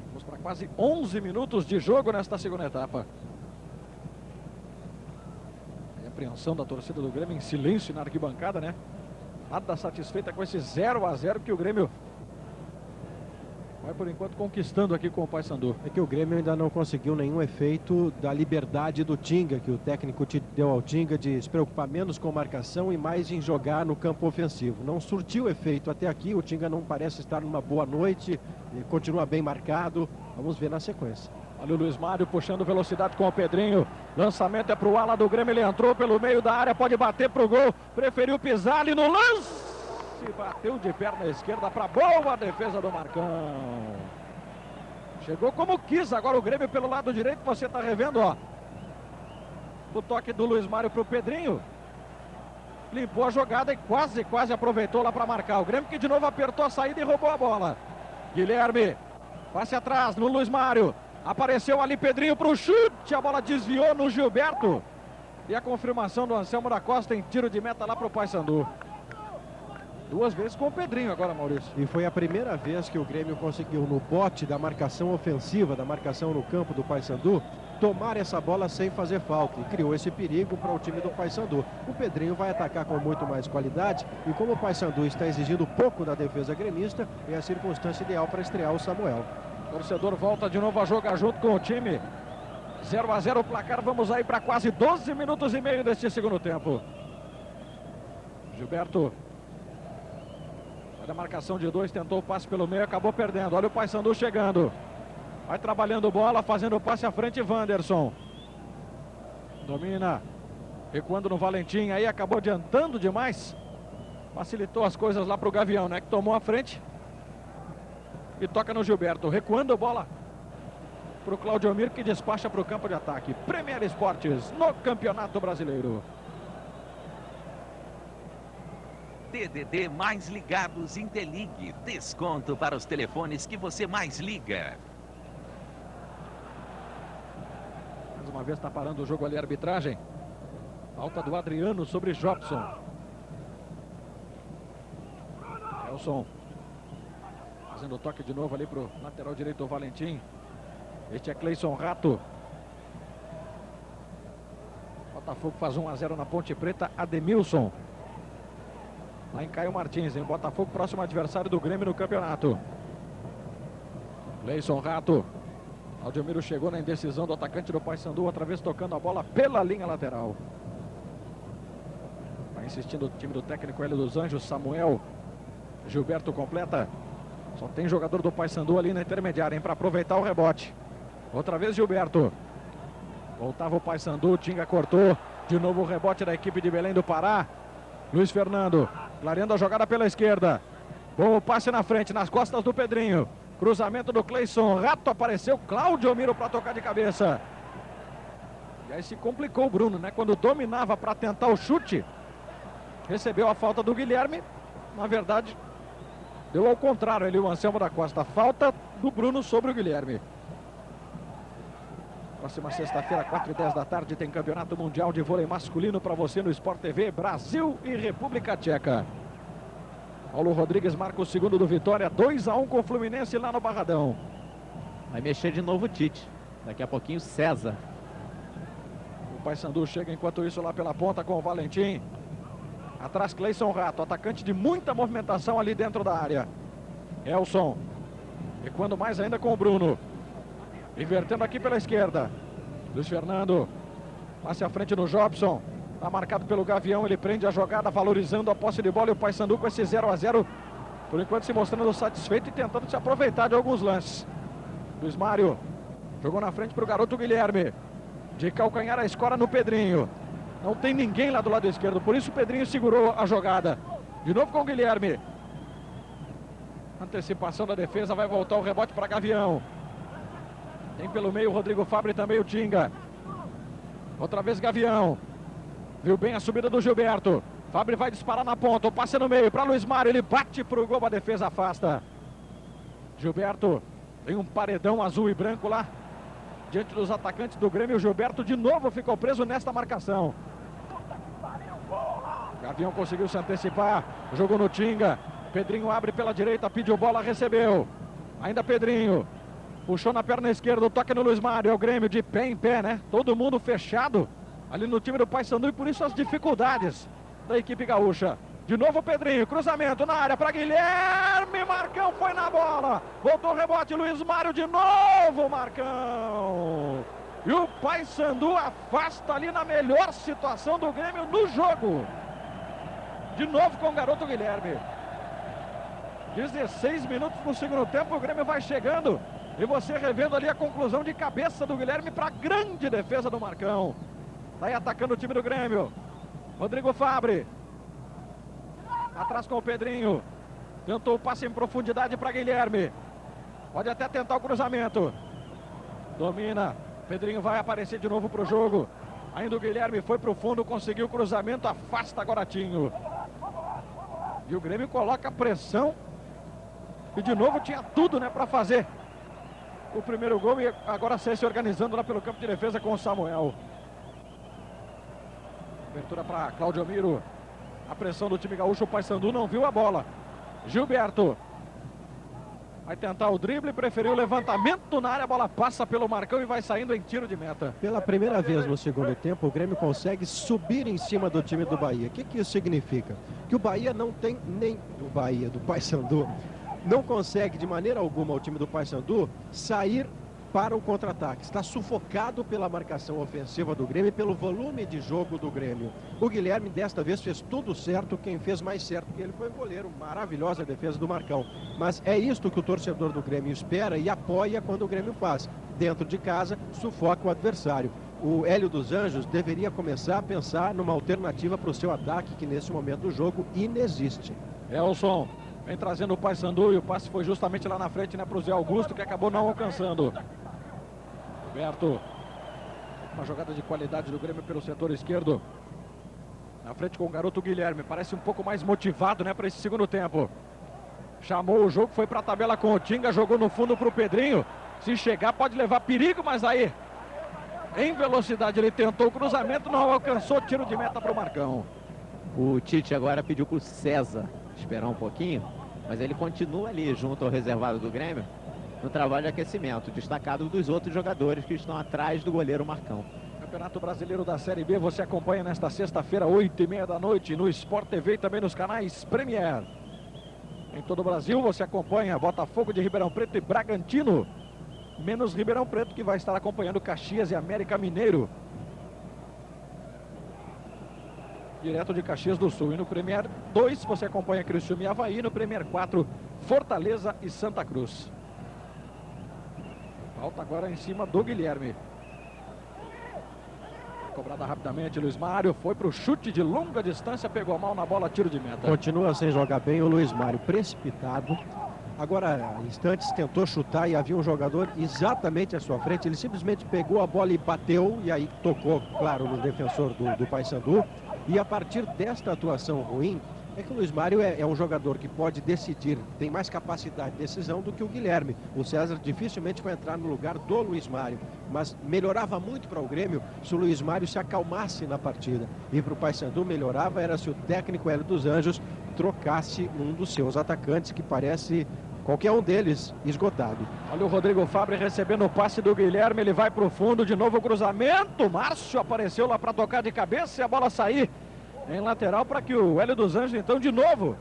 A: Vamos para quase 11 minutos de jogo nesta segunda etapa. A apreensão da torcida do Grêmio em silêncio na arquibancada, né? Nada satisfeita com esse 0 a 0 que o Grêmio vai por enquanto conquistando aqui com o Paysandu.
E: É que o Grêmio ainda não conseguiu nenhum efeito da liberdade do Tinga, que o técnico deu ao Tinga de se preocupar menos com marcação e mais em jogar no campo ofensivo. Não surtiu efeito até aqui, o Tinga não parece estar numa boa noite, ele continua bem marcado, vamos ver na sequência.
A: Olha o Luiz Mário puxando velocidade com o Pedrinho. Lançamento é para o ala do Grêmio. Ele entrou pelo meio da área. Pode bater para o gol. Preferiu pisar ali no lance. Bateu de perna esquerda para boa defesa do Marcão. Chegou como quis. Agora o Grêmio pelo lado direito. Você está revendo, ó. O toque do Luiz Mário para o Pedrinho. limpou a jogada e quase aproveitou lá para marcar. O Grêmio que de novo apertou a saída e roubou a bola. Guilherme, passe atrás no Luiz Mário. Apareceu ali Pedrinho para o chute, a bola desviou no Gilberto. E a confirmação do Anselmo da Costa em tiro de meta lá para o Paysandu. 2 vezes com o Pedrinho agora, Maurício.
E: E foi a primeira vez que o Grêmio conseguiu, no bote da marcação ofensiva, da marcação no campo do Paysandu, tomar essa bola sem fazer falta. E criou esse perigo para o time do Paysandu. O Pedrinho vai atacar com muito mais qualidade. E como o Paysandu está exigindo pouco da defesa gremista, é a circunstância ideal para estrear o Samuel.
A: O torcedor volta de novo a jogar junto com o time. 0-0 o placar. Vamos aí para quase 12 minutos e meio deste segundo tempo. Gilberto. Da marcação de 2, tentou o passe pelo meio, acabou perdendo. Olha o Paysandu chegando. Vai trabalhando bola, fazendo o passe à frente, Wanderson. Domina. Recuando no Valentim, aí acabou adiantando demais. Facilitou as coisas lá para o Gavião, né? Que tomou a frente. E toca no Gilberto. Recuando a bola para o Claudiomir, que despacha para o campo de ataque. Premier Esportes no Campeonato Brasileiro.
F: TDD Mais Ligados Interligue. Desconto para os telefones que você mais liga.
A: Mais uma vez está parando o jogo ali a arbitragem. Falta do Adriano sobre Jobson. Elson. Fazendo o toque de novo ali para o lateral direito, o Valentim. Este é Cleison Rato. Botafogo faz 1-0 na Ponte Preta. Ademilson. Lá em Caio Martins, em Botafogo, próximo adversário do Grêmio no campeonato. Cleison Rato. Aldemiro chegou na indecisão do atacante do Paysandu, outra vez tocando a bola pela linha lateral. Vai insistindo o time do técnico Hélio dos Anjos, Samuel. Gilberto completa. Só tem jogador do Paysandu ali na intermediária, hein, para aproveitar o rebote. Outra vez Gilberto. Voltava o Paysandu, Tinga cortou. De novo o rebote da equipe de Belém do Pará. Luiz Fernando, clareando a jogada pela esquerda. Bom passe na frente, nas costas do Pedrinho. Cruzamento do Cleison Rato, apareceu Claudiomiro para tocar de cabeça. E aí se complicou o Bruno, né? Quando dominava para tentar o chute, recebeu a falta do Guilherme. Na verdade, deu ao contrário ali o Anselmo da Costa. Falta do Bruno sobre o Guilherme. Próxima sexta-feira, 4h10 da tarde, tem Campeonato Mundial de Vôlei Masculino para você no Sport TV, Brasil e República Tcheca. Paulo Rodrigues marca o segundo do Vitória, 2-1 com o Fluminense lá no Barradão.
B: Vai mexer de novo o Tite. Daqui a pouquinho César.
A: O Paysandu chega enquanto isso lá pela ponta com o Valentim. Atrás Cleison Rato, atacante de muita movimentação ali dentro da área. Elson. E quando mais ainda com o Bruno. Invertendo aqui pela esquerda. Luiz Fernando. Passe à frente no Jobson. Está marcado pelo Gavião. Ele prende a jogada, valorizando a posse de bola. E o Paysandu com esse 0-0. Por enquanto se mostrando satisfeito e tentando se aproveitar de alguns lances. Luiz Mário. Jogou na frente para o garoto Guilherme. De calcanhar a escora no Pedrinho. Não tem ninguém lá do lado esquerdo. Por isso o Pedrinho segurou a jogada. De novo com o Guilherme. Antecipação da defesa. Vai voltar o rebote para Gavião. Tem pelo meio o Rodrigo Fabre, também o Tinga. Outra vez Gavião. Viu bem a subida do Gilberto. Fabre vai disparar na ponta. O passe no meio para Luiz Mário. Ele bate para o gol, a defesa afasta. Gilberto tem um paredão azul e branco lá. Diante dos atacantes do Grêmio. O Gilberto de novo ficou preso nesta marcação. Gavião conseguiu se antecipar. Jogou no Tinga. Pedrinho abre pela direita. Pediu bola, recebeu. Ainda Pedrinho. Puxou na perna esquerda, o toque no Luiz Mário. É o Grêmio de pé em pé, né? Todo mundo fechado ali no time do Paysandu e por isso as dificuldades da equipe gaúcha. De novo o Pedrinho, cruzamento na área para Guilherme. Marcão foi na bola. Voltou o rebote, Luiz Mário de novo, Marcão. E o Paysandu afasta ali na melhor situação do Grêmio no jogo. De novo com o garoto Guilherme. 16 minutos no segundo tempo, o Grêmio vai chegando. E você revendo ali a conclusão de cabeça do Guilherme para a grande defesa do Marcão. Está aí atacando o time do Grêmio. Rodrigo Fabre. Atrás com o Pedrinho. Tentou o passe em profundidade para Guilherme. Pode até tentar o cruzamento. Domina. Pedrinho vai aparecer de novo para o jogo. Ainda o Guilherme foi para o fundo, conseguiu o cruzamento, afasta agora Tinho. E o Grêmio coloca pressão. E de novo tinha tudo, né, para fazer o primeiro gol. E agora se organizando lá pelo campo de defesa com o Samuel. Abertura para Claudio Miro. A pressão do time gaúcho, o Paysandu não viu a bola. Gilberto vai tentar o drible, preferiu o levantamento na área, a bola passa pelo Marcão e vai saindo em tiro de meta.
E: Pela primeira vez no segundo tempo, o Grêmio consegue subir em cima do time do Bahia. O que isso significa? Que o Bahia não tem nem... O Bahia, do Paysandu, não consegue de maneira alguma o time do Paysandu sair para o contra-ataque. Está sufocado pela marcação ofensiva do Grêmio e pelo volume de jogo do Grêmio. O Guilherme desta vez fez tudo certo, quem fez mais certo que ele foi o goleiro. Maravilhosa defesa do Marcão. Mas é isto que o torcedor do Grêmio espera e apoia quando o Grêmio faz. Dentro de casa, sufoca o adversário. O Hélio dos Anjos deveria começar a pensar numa alternativa para o seu ataque, que nesse momento do jogo inexiste.
A: Elson vem trazendo o Paysandu e o passe foi justamente lá na frente, né, para o Zé Augusto, que acabou não alcançando. Roberto, uma jogada de qualidade do Grêmio pelo setor esquerdo. Na frente com o garoto Guilherme, parece um pouco mais motivado, né, para esse segundo tempo. Chamou o jogo, foi para a tabela com o Tinga, jogou no fundo para o Pedrinho. Se chegar pode levar perigo, mas aí, em velocidade, ele tentou o cruzamento, não alcançou, tiro de meta para o Marcão.
B: O Tite agora pediu para o César esperar um pouquinho, mas ele continua ali junto ao reservado do Grêmio no trabalho de aquecimento, destacado dos outros jogadores que estão atrás do goleiro Marcão.
A: Campeonato Brasileiro da Série B, você acompanha nesta sexta-feira, 8h30 da noite, no Sport TV e também nos canais Premier. Em todo o Brasil, você acompanha Botafogo de Ribeirão Preto e Bragantino, menos Ribeirão Preto, que vai estar acompanhando Caxias e América Mineiro. Direto de Caxias do Sul. E no Premier 2, você acompanha Criciúma e Avaí. No Premier 4, Fortaleza e Santa Cruz. Falta agora em cima do Guilherme. Cobrada rapidamente, Luiz Mário foi para o chute de longa distância, pegou mal na bola, tiro de meta.
E: Continua sem jogar bem o Luiz Mário, precipitado. Agora, há instantes, tentou chutar e havia um jogador exatamente à sua frente. Ele simplesmente pegou a bola e bateu, e aí tocou, claro, no defensor do Paysandu. E a partir desta atuação ruim, é que o Luiz Mário é um jogador que pode decidir, tem mais capacidade de decisão do que o Guilherme. O César dificilmente vai entrar no lugar do Luiz Mário, mas melhorava muito para o Grêmio se o Luiz Mário se acalmasse na partida. E para o Paysandu melhorava era se o técnico Hélio dos Anjos trocasse um dos seus atacantes, que parece qualquer um deles esgotado.
A: Olha o Rodrigo Fabre recebendo o passe do Guilherme, ele vai para o fundo, de novo o cruzamento, Márcio apareceu lá para tocar de cabeça e a bola sair em lateral para que o Hélio dos Anjos, então, de novo,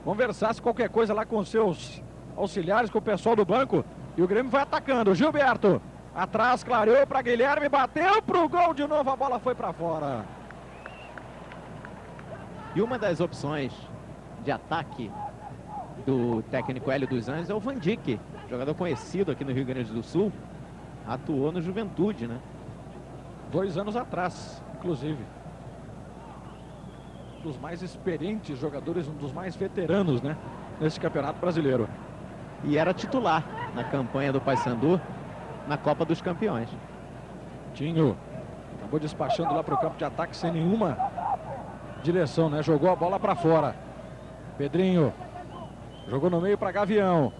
A: conversasse qualquer coisa lá com os seus auxiliares, com o pessoal do banco. E o Grêmio vai atacando. Gilberto, atrás, clareou para Guilherme, bateu pro gol de novo, a bola foi para fora.
B: E uma das opções de ataque do técnico Hélio dos Anjos é o Van Dijk, jogador conhecido aqui no Rio Grande do Sul. Atuou no Juventude, né?
A: 2 anos atrás, inclusive. Um dos mais experientes jogadores, um dos mais veteranos, né, nesse Campeonato Brasileiro.
B: E era titular na campanha do Paysandu na Copa dos Campeões.
A: Tinho acabou despachando lá para o campo de ataque sem nenhuma direção, né? Jogou a bola para fora. Pedrinho jogou no meio para Gavião.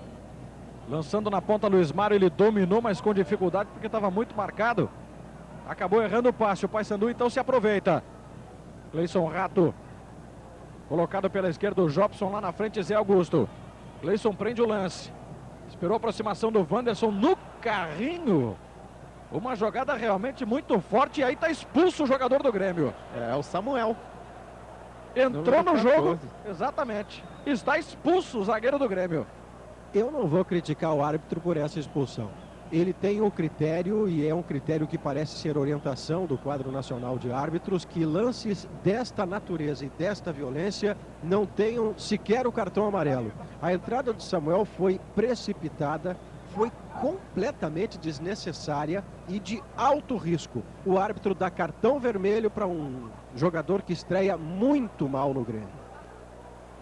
A: Lançando na ponta Luiz Mário, ele dominou, mas com dificuldade porque estava muito marcado. Acabou errando o passe. O Paysandu então se aproveita. Cleison Rato. Colocado pela esquerda o Jobson lá na frente, Zé Augusto. Cleison prende o lance. Esperou a aproximação do Wanderson no carrinho. Uma jogada realmente muito forte e aí está expulso o jogador do Grêmio.
B: É o Samuel.
A: Entrou no jogo. Exatamente. Está expulso o zagueiro do Grêmio.
E: Eu não vou criticar o árbitro por essa expulsão. Ele tem um critério, e é um critério que parece ser orientação do quadro nacional de árbitros, que lances desta natureza e desta violência não tenham sequer o cartão amarelo. A entrada do Samuel foi precipitada, foi completamente desnecessária e de alto risco. O árbitro dá cartão vermelho para um jogador que estreia muito mal no Grêmio.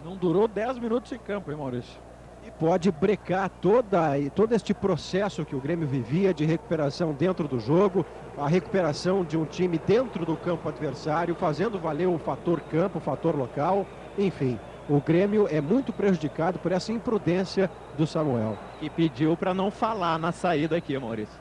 A: Não durou 10 minutos em campo, hein, Maurício?
E: E pode brecar todo este processo que o Grêmio vivia de recuperação dentro do jogo, a recuperação de um time dentro do campo adversário, fazendo valer o fator campo, o fator local, enfim. O Grêmio é muito prejudicado por essa imprudência do Samuel.
B: Que pediu para não falar na saída aqui, Maurício.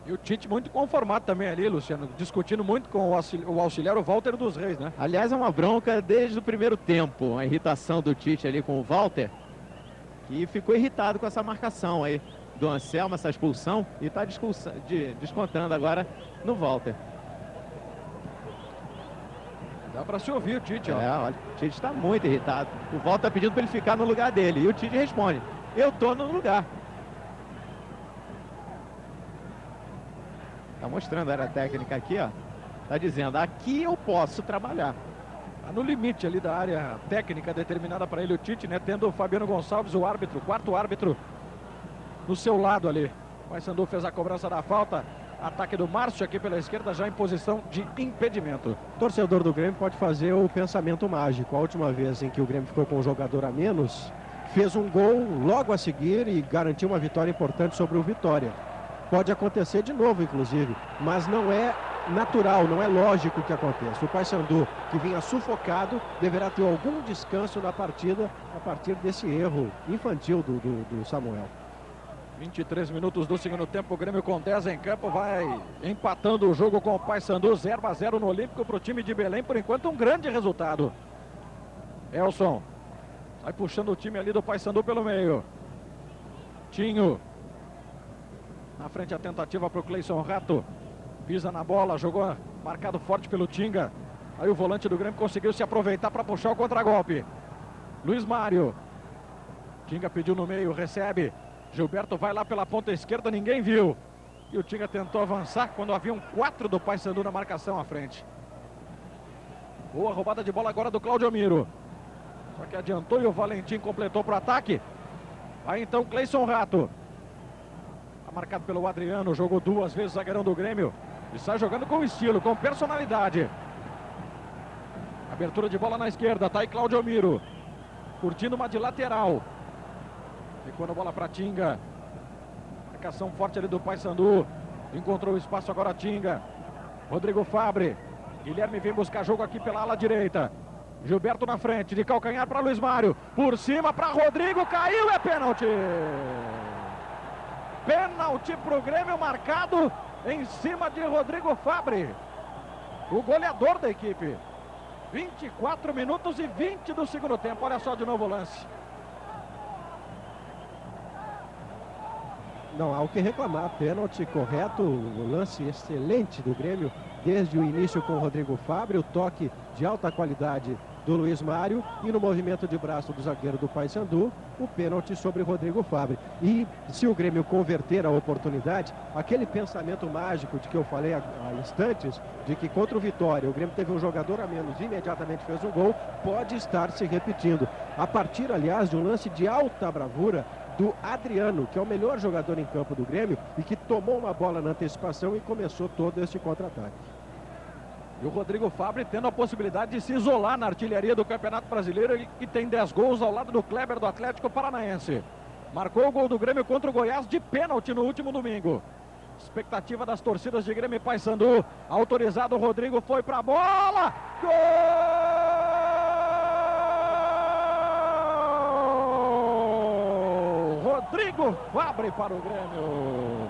A: E o Tite muito conformado também ali, Luciano, discutindo muito com o auxiliar, o Walter dos Reis, né?
B: Aliás, é uma bronca desde o primeiro tempo, a irritação do Tite ali com o Walter, que ficou irritado com essa marcação aí do Anselmo, essa expulsão, e está descontando agora no Walter.
A: Dá para se ouvir o Tite, ó.
B: Olha, o Tite está muito irritado. O Walter está pedindo para ele ficar no lugar dele, e o Tite responde: eu tô no lugar. Tá mostrando a área técnica aqui, ó. Tá dizendo, aqui eu posso trabalhar.
A: Tá no limite ali da área técnica determinada para ele, o Tite, né? Tendo o Fabiano Gonçalves, o árbitro, o quarto árbitro, no seu lado ali. O Paysandu fez a cobrança da falta. Ataque do Márcio aqui pela esquerda, já em posição de impedimento.
E: O torcedor do Grêmio pode fazer o pensamento mágico. A última vez em que o Grêmio ficou com um jogador a menos, fez um gol logo a seguir e garantiu uma vitória importante sobre o Vitória. Pode acontecer de novo, inclusive, mas não é natural, não é lógico que aconteça. O Paysandu, que vinha sufocado, deverá ter algum descanso na partida a partir desse erro infantil do Samuel.
A: 23 minutos do segundo tempo, o Grêmio com 10 em campo, vai empatando o jogo com o Paysandu, 0-0 no Olímpico para o time de Belém, por enquanto um grande resultado. Elson, vai puxando o time ali do Paysandu pelo meio. Tinho. Na frente a tentativa para o Cleison Rato. Pisa na bola, jogou marcado forte pelo Tinga. Aí o volante do Grêmio conseguiu se aproveitar para puxar o contragolpe. Luiz Mário. Tinga pediu no meio, recebe. Gilberto vai lá pela ponta esquerda, ninguém viu. E o Tinga tentou avançar quando haviam 4 do Paysandu na marcação à frente. Boa roubada de bola agora do Claudio Miro. Só que adiantou e o Valentim completou para o ataque. Aí então Cleison Rato. Tá marcado pelo Adriano, jogou 2 vezes zagueirão do Grêmio. E sai jogando com estilo, com personalidade. Abertura de bola na esquerda, tá aí Claudio Miro. Curtindo uma de lateral. Ficou na bola para Tinga. Marcação forte ali do Paysandu. Encontrou o espaço agora Tinga. Rodrigo Fabre. Guilherme vem buscar jogo aqui pela ala direita. Gilberto na frente, de calcanhar para Luiz Mário. Por cima para Rodrigo, caiu, é pênalti. Pênalti para o Grêmio marcado em cima de Rodrigo Fabre. O goleador da equipe. 24 minutos e 20 do segundo tempo. Olha só de novo o lance.
E: Não há o que reclamar, pênalti correto, o lance excelente do Grêmio desde o início com o Rodrigo Fabre, o toque de alta qualidade do Luiz Mário e no movimento de braço do zagueiro do Paysandu, o pênalti sobre o Rodrigo Fabre. E se o Grêmio converter a oportunidade, aquele pensamento mágico de que eu falei há instantes, de que contra o Vitória o Grêmio teve um jogador a menos e imediatamente fez um gol, pode estar se repetindo. A partir, aliás, de um lance de alta bravura do Adriano, que é o melhor jogador em campo do Grêmio e que tomou uma bola na antecipação e começou todo este contra-ataque.
A: E o Rodrigo Fabre tendo a possibilidade de se isolar na artilharia do Campeonato Brasileiro e tem 10 gols ao lado do Kleber do Atlético Paranaense. Marcou o gol do Grêmio contra o Goiás de pênalti no último domingo. Expectativa das torcidas de Grêmio e Paysandu. Autorizado o Rodrigo, foi pra bola. Gol! Rodrigo Fabre para o Grêmio.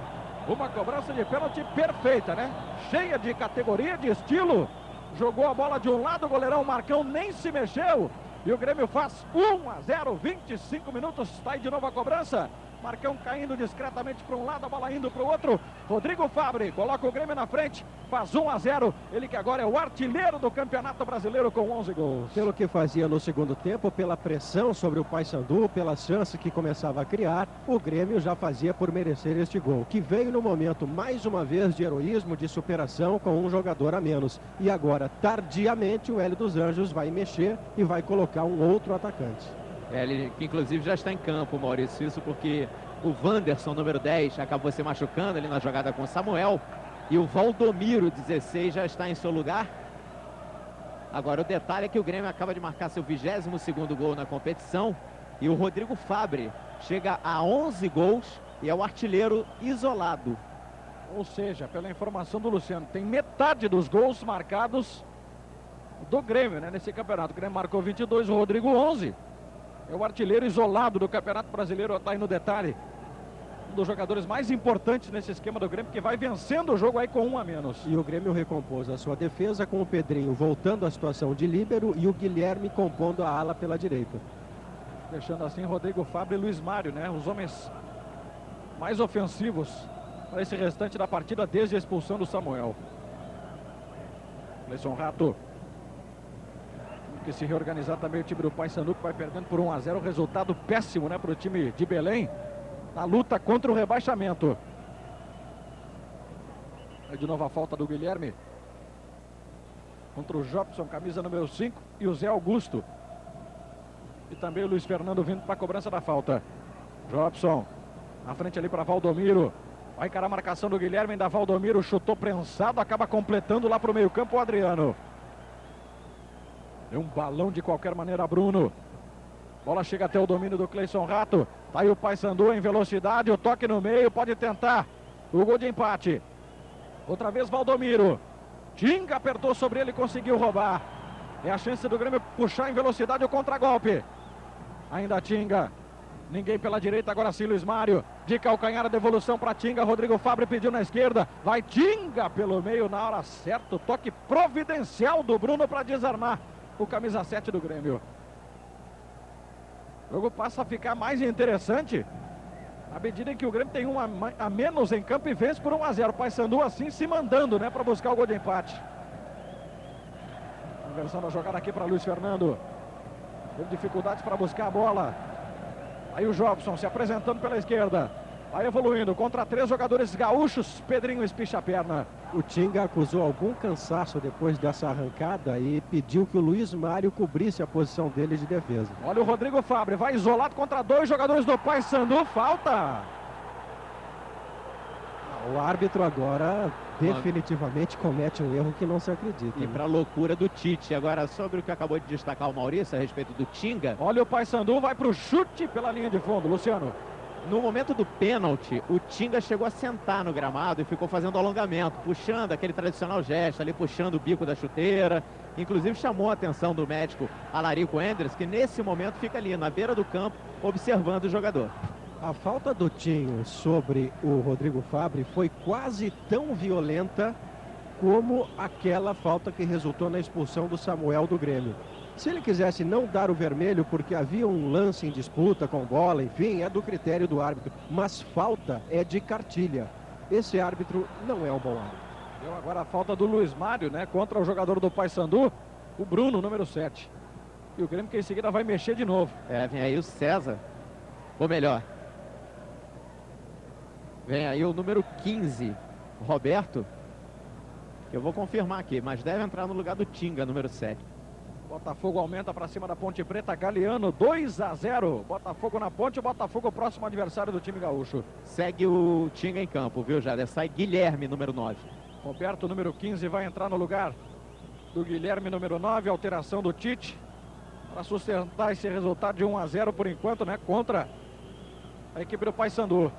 A: Uma cobrança de pênalti perfeita, né? Cheia de categoria, de estilo. Jogou a bola de um lado, o goleirão Marcão nem se mexeu. E o Grêmio faz 1-0, 25 minutos. Está aí de novo a cobrança. Marcão caindo discretamente para um lado, a bola indo para o outro. Rodrigo Fabre coloca o Grêmio na frente, faz 1-0. Ele que agora é o artilheiro do Campeonato Brasileiro com 11 gols.
E: Pelo que fazia no segundo tempo, pela pressão sobre o Paysandu, pelas chances que começava a criar, o Grêmio já fazia por merecer este gol, que veio no momento, mais uma vez, de heroísmo, de superação com um jogador a menos. E agora, tardiamente, o Hélio dos Anjos vai mexer e vai colocar um outro atacante.
B: Ele que inclusive já está em campo, Maurício, isso porque o Wanderson, número 10, acabou se machucando ali na jogada com o Samuel. E o Valdomiro, 16, já está em seu lugar. Agora o detalhe é que o Grêmio acaba de marcar seu 22º gol na competição. E o Rodrigo Fabre chega a 11 gols e é o artilheiro isolado.
A: Ou seja, pela informação do Luciano, tem metade dos gols marcados do Grêmio, né, nesse campeonato. O Grêmio marcou 22, o Rodrigo 11. É o artilheiro isolado do Campeonato Brasileiro, está aí no detalhe. Um dos jogadores mais importantes nesse esquema do Grêmio, que vai vencendo o jogo aí com 1 a menos.
E: E o Grêmio recompôs a sua defesa com o Pedrinho voltando à situação de líbero e o Guilherme compondo a ala pela direita.
A: Deixando assim Rodrigo Fabre e Luiz Mário, né, os homens mais ofensivos para esse restante da partida desde a expulsão do Samuel. Cleison Rato, que se reorganizar também o time do Paysandu, que vai perdendo por 1 a 0, resultado péssimo, né, para o time de Belém na luta contra o rebaixamento. Aí de novo a falta do Guilherme contra o Jobson, camisa número 5, e o Zé Augusto. E também o Luiz Fernando vindo para a cobrança da falta. Jobson na frente ali para Valdomiro. Vai encarar a marcação do Guilherme, ainda Valdomiro chutou prensado, acaba completando lá para o meio campo o Adriano. Deu um balão de qualquer maneira, Bruno. Bola chega até o domínio do Cleison Rato. Tá aí o Paysandu em velocidade, o toque no meio, pode tentar o gol de empate. Outra vez Valdomiro. Tinga apertou sobre ele e conseguiu roubar. É a chance do Grêmio puxar em velocidade o contragolpe. Ainda Tinga. Ninguém pela direita, agora sim Luiz Mário. De calcanhar a devolução para Tinga. Rodrigo Fabre pediu na esquerda. Vai Tinga pelo meio na hora certa. O toque providencial do Bruno para desarmar o camisa 7 do Grêmio. O jogo passa a ficar mais interessante à medida em que o Grêmio tem 1 a menos em campo e vence por 1 a 0. O Paysandu assim se mandando, né, para buscar o gol de empate. Inversão da jogada aqui para Luiz Fernando. Teve dificuldades para buscar a bola. Aí o Jobson se apresentando pela esquerda. Vai evoluindo contra 3 jogadores gaúchos. Pedrinho espicha a perna.
E: O Tinga acusou algum cansaço depois dessa arrancada e pediu que o Luiz Mário cobrisse a posição dele de defesa.
A: Olha o Rodrigo Fabre, vai isolado contra 2 jogadores do Paysandu. Falta!
E: O árbitro agora definitivamente comete um erro que não se acredita.
B: E para a loucura do Tite. Agora, sobre o que acabou de destacar o Maurício a respeito do Tinga.
A: Olha o Paysandu, vai para o chute pela linha de fundo, Luciano.
B: No momento do pênalti, o Tinga chegou a sentar no gramado e ficou fazendo alongamento, puxando aquele tradicional gesto ali, puxando o bico da chuteira. Inclusive chamou a atenção do médico Alarico Endres, que nesse momento fica ali na beira do campo, observando o jogador.
E: A falta do Tinho sobre o Rodrigo Fabre foi quase tão violenta como aquela falta que resultou na expulsão do Samuel do Grêmio. Se ele quisesse não dar o vermelho porque havia um lance em disputa com bola, enfim, é do critério do árbitro. Mas falta é de cartilha. Esse árbitro não é um bom árbitro.
A: Deu agora a falta do Luiz Mário, né? Contra o jogador do Paysandu, o Bruno, número 7. E o Grêmio que em seguida vai mexer de novo.
B: Vem aí o César. Ou melhor, vem aí o número 15, Roberto. Eu vou confirmar aqui, mas deve entrar no lugar do Tinga, número 7.
A: Botafogo aumenta para cima da Ponte Preta. Galeano, 2 a 0. Botafogo na ponte, o Botafogo próximo adversário do time gaúcho.
B: Segue o Tinga em campo, viu, Jader? Sai Guilherme, número 9.
A: Roberto, número 15, vai entrar no lugar do Guilherme, número 9. Alteração do Tite para sustentar esse resultado de 1 a 0 por enquanto, né? Contra a equipe do Paysandu.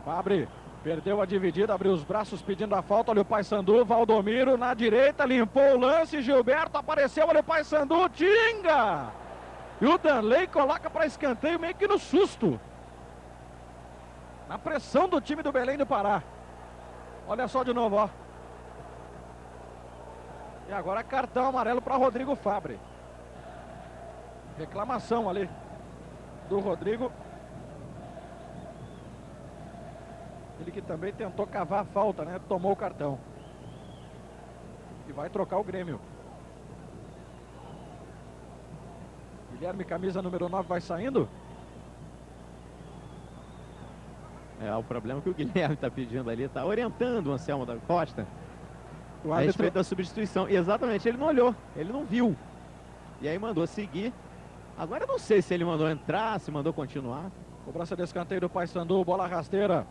A: Fabre perdeu a dividida, abriu os braços pedindo a falta. Olha o Paysandu, Valdomiro na direita, limpou o lance, Gilberto apareceu, olha o Paysandu, Tinga! E o Danley coloca para escanteio meio que no susto. Na pressão do time do Belém do Pará. Olha só de novo, ó. E agora cartão amarelo para Rodrigo Fabre. Reclamação ali do Rodrigo. Ele que também tentou cavar a falta, né? Tomou o cartão. E vai trocar o Grêmio. Guilherme, camisa número 9, vai saindo.
B: O problema é que o Guilherme está pedindo ali, está orientando o Anselmo da Costa a respeito da substituição. E exatamente, ele não olhou, ele não viu. E aí mandou seguir. Agora eu não sei se ele mandou entrar, se mandou continuar.
A: Cobrança de escanteio do Paysandu, bola rasteira.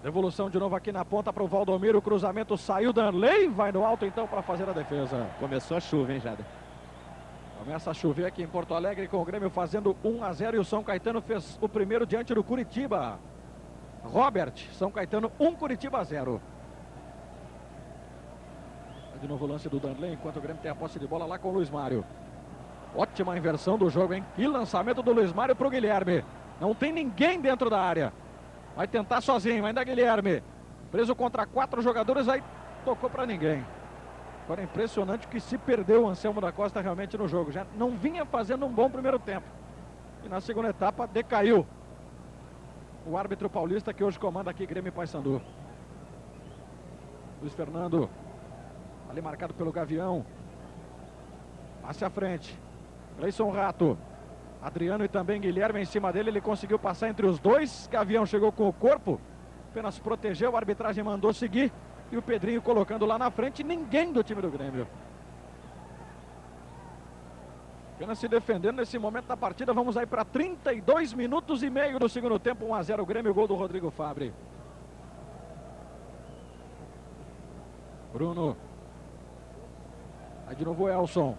A: Devolução de novo aqui na ponta para o Valdomiro. O cruzamento saiu, Danley vai no alto então para fazer a defesa.
B: Começou a chuva, hein, Jada?
A: Começa a chover aqui em Porto Alegre com o Grêmio fazendo 1-0 e o São Caetano fez o primeiro diante do Curitiba. Robert, São Caetano 1, Curitiba 0. De novo o lance do Danley, enquanto o Grêmio tem a posse de bola lá com o Luiz Mário. Ótima inversão do jogo, hein? E lançamento do Luiz Mário para o Guilherme. Não tem ninguém dentro da área. Vai tentar sozinho, ainda Guilherme. Preso contra 4 jogadores, aí tocou para ninguém. Agora é impressionante que se perdeu o Anselmo da Costa realmente no jogo. Já não vinha fazendo um bom primeiro tempo. E na segunda etapa decaiu. O árbitro paulista que hoje comanda aqui Grêmio e Paysandu. Luiz Fernando. Ali marcado pelo Gavião. Passe à frente. Cleison Rato. Adriano e também Guilherme em cima dele. Ele conseguiu passar entre os dois. Gavião chegou com o corpo. Apenas protegeu. A arbitragem mandou seguir. E o Pedrinho colocando lá na frente. Ninguém do time do Grêmio. Apenas se defendendo nesse momento da partida. Vamos aí para 32 minutos e meio do segundo tempo. 1-0 o Grêmio. Gol do Rodrigo Fabre. Bruno. Aí de novo o Elson.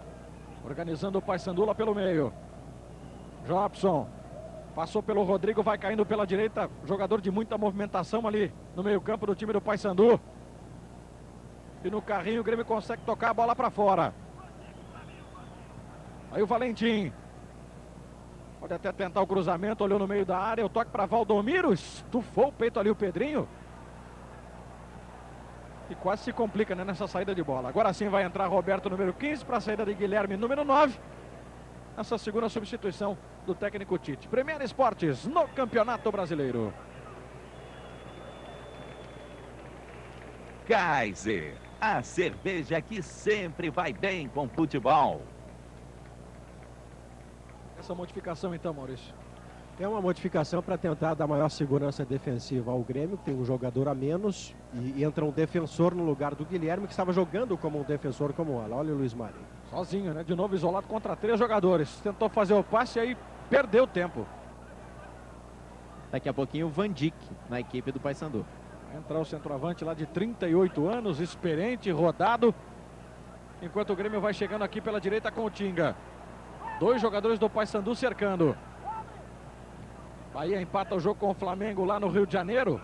A: Organizando o Paysandu lá pelo meio. Jobson. Passou pelo Rodrigo, vai caindo pela direita. Jogador de muita movimentação ali no meio campo do time do Paysandu. E no carrinho o Grêmio consegue tocar a bola para fora. Aí o Valentim. Pode até tentar o cruzamento, olhou no meio da área. O toque para Valdomiro. Estufou o peito ali o Pedrinho. E quase se complica, né, nessa saída de bola. Agora sim vai entrar Roberto, número 15, para a saída de Guilherme, número 9. Essa segunda substituição do técnico Tite. Premier Esportes no Campeonato Brasileiro.
F: Kaiser, a cerveja que sempre vai bem com futebol.
A: Essa modificação então, Maurício.
E: É uma modificação para tentar dar maior segurança defensiva ao Grêmio, que tem um jogador a menos, e entra um defensor no lugar do Guilherme, que estava jogando como um defensor como ela. Olha o Luiz Mário.
A: Sozinho, né? De novo isolado contra 3 jogadores. Tentou fazer o passe e aí perdeu tempo.
B: Daqui a pouquinho o Van Dijk na equipe do Paysandu.
A: Vai entrar o centroavante lá de 38 anos, experiente, rodado. Enquanto o Grêmio vai chegando aqui pela direita com o Tinga. 2 jogadores do Paysandu cercando. Bahia empata o jogo com o Flamengo lá no Rio de Janeiro.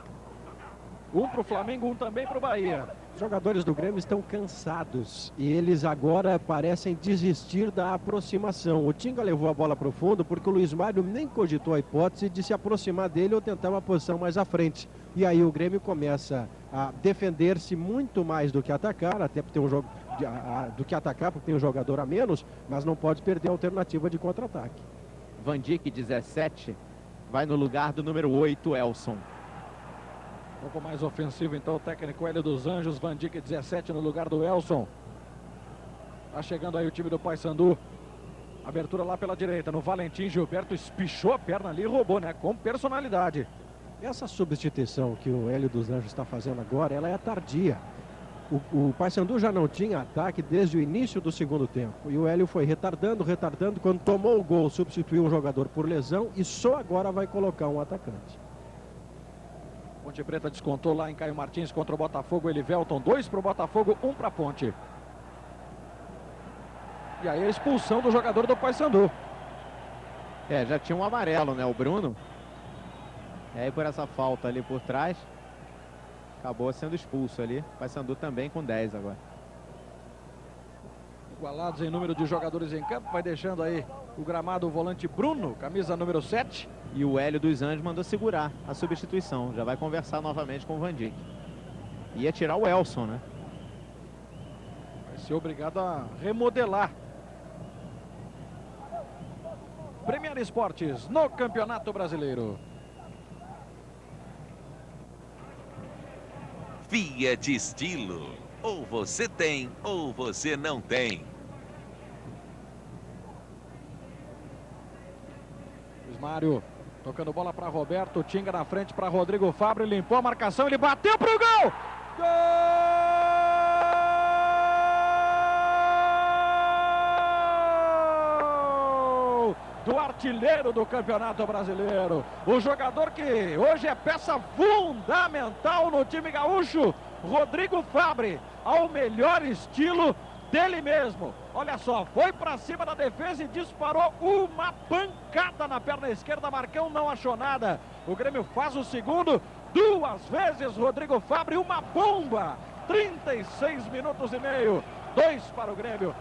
A: 1 para o Flamengo, 1 também para o Bahia.
E: Os jogadores do Grêmio estão cansados e eles agora parecem desistir da aproximação. O Tinga levou a bola para o fundo porque o Luiz Mário nem cogitou a hipótese de se aproximar dele ou tentar uma posição mais à frente. E aí o Grêmio começa a defender-se muito mais do que atacar, até porque tem um jogo do que atacar, porque tem um jogador a menos, mas não pode perder a alternativa de contra-ataque.
B: Van Dijk, 17, vai no lugar do número 8, Elson.
A: Um pouco mais ofensivo então o técnico Hélio dos Anjos. Van Dijk 17 no lugar do Elson. Tá chegando aí o time do Paysandu. Abertura lá pela direita no Valentim. Gilberto espichou a perna ali e roubou, né? Com personalidade.
E: Essa substituição que o Hélio dos Anjos está fazendo agora, ela é tardia. O Paysandu já não tinha ataque desde o início do segundo tempo. E o Hélio foi retardando. Quando tomou o gol, substituiu um jogador por lesão e só agora vai colocar um atacante.
A: Ponte Preta descontou lá em Caio Martins contra o Botafogo. Elivelton, 2 para o Botafogo, 1 para a Ponte. E aí a expulsão do jogador do Paysandu.
B: Já tinha um amarelo, né, o Bruno. E aí por essa falta ali por trás, acabou sendo expulso ali. Paysandu também com 10 agora.
A: Igualados em número de jogadores em campo. Vai deixando aí o gramado o volante Bruno, camisa número 7.
B: E o Hélio dos Anjos mandou segurar a substituição. Já vai conversar novamente com o Van Dijk. Ia tirar o Elson, né?
A: Vai ser obrigado a remodelar. Premier Esportes no Campeonato Brasileiro.
F: Fiat Estilo. Ou você tem, ou você não tem.
A: Luiz Mário tocando bola para Roberto. Tinga na frente para Rodrigo Fabre. Limpou a marcação, ele bateu pro gol! Gol! Do artilheiro do Campeonato Brasileiro. O jogador que hoje é peça fundamental no time gaúcho. Rodrigo Fabre, ao melhor estilo, dele mesmo. Olha só, foi para cima da defesa e disparou uma pancada na perna esquerda. Marcão não achou nada. O Grêmio faz o segundo. 2 vezes Rodrigo Fabre, uma bomba. 36 minutos e meio. 2 para o Grêmio,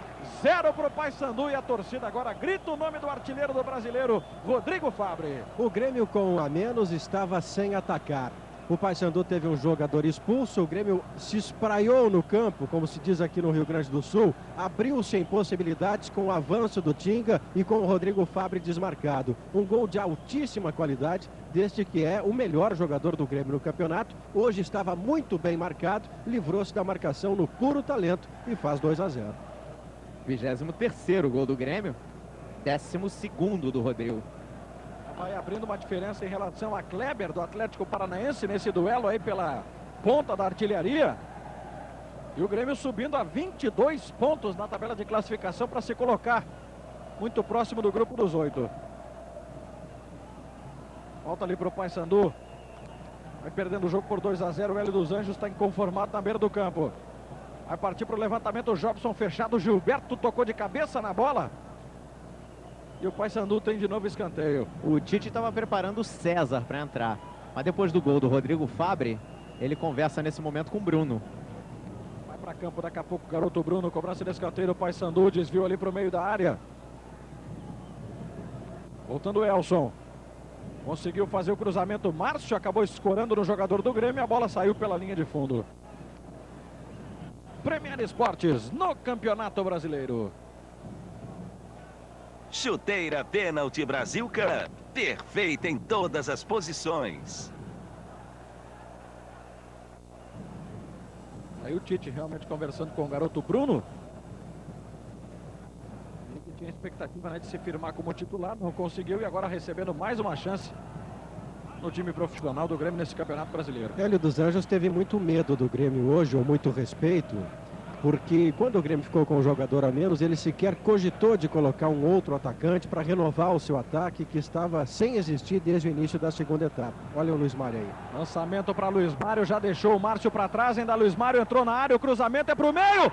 A: 0 para o Paysandu, e a torcida agora grita o nome do artilheiro do brasileiro, Rodrigo Fabre.
E: O Grêmio com 1 a menos estava sem atacar. O Paysandu teve um jogador expulso, o Grêmio se espraiou no campo, como se diz aqui no Rio Grande do Sul, abriu-se em possibilidades com o avanço do Tinga e com o Rodrigo Fabre desmarcado. Um gol de altíssima qualidade, deste que é o melhor jogador do Grêmio no campeonato. Hoje estava muito bem marcado, livrou-se da marcação no puro talento e faz 2 a 0.
B: 23º gol do Grêmio, 12º do Rodrigo.
A: Vai abrindo uma diferença em relação a Kleber do Atlético Paranaense nesse duelo aí pela ponta da artilharia. E o Grêmio subindo a 22 pontos na tabela de classificação para se colocar muito próximo do grupo dos 8. Volta ali para o Paysandu. Vai perdendo o jogo por 2 a 0. O Hélio dos Anjos está inconformado na beira do campo. Vai partir para o levantamento. O Jobson fechado. O Gilberto tocou de cabeça na bola. E o Paysandu tem de novo escanteio.
B: O Tite estava preparando o César para entrar. Mas depois do gol do Rodrigo Fabre, ele conversa nesse momento com o Bruno.
A: Vai para campo daqui a pouco o garoto Bruno. Cobrança de escanteio do Paysandu. Desviou ali para o meio da área. Voltando o Elson. Conseguiu fazer o cruzamento. Márcio acabou escorando no jogador do Grêmio. A bola saiu pela linha de fundo. Premier Esportes no Campeonato Brasileiro.
F: Chuteira Pênalti Brasil Cup. Perfeita em todas as posições.
A: Aí o Tite realmente conversando com o garoto Bruno. Ele que tinha expectativa, né, de se firmar como titular, não conseguiu, e agora recebendo mais uma chance no time profissional do Grêmio nesse Campeonato Brasileiro.
E: Hélio dos Anjos teve muito medo do Grêmio hoje, ou muito respeito, porque quando o Grêmio ficou com um jogador a menos, ele sequer cogitou de colocar um outro atacante para renovar o seu ataque, que estava sem existir desde o início da segunda etapa. Olha o Luiz Mário aí.
A: Lançamento para Luiz Mário, já deixou o Márcio para trás, ainda Luiz Mário entrou na área, o cruzamento é para o meio.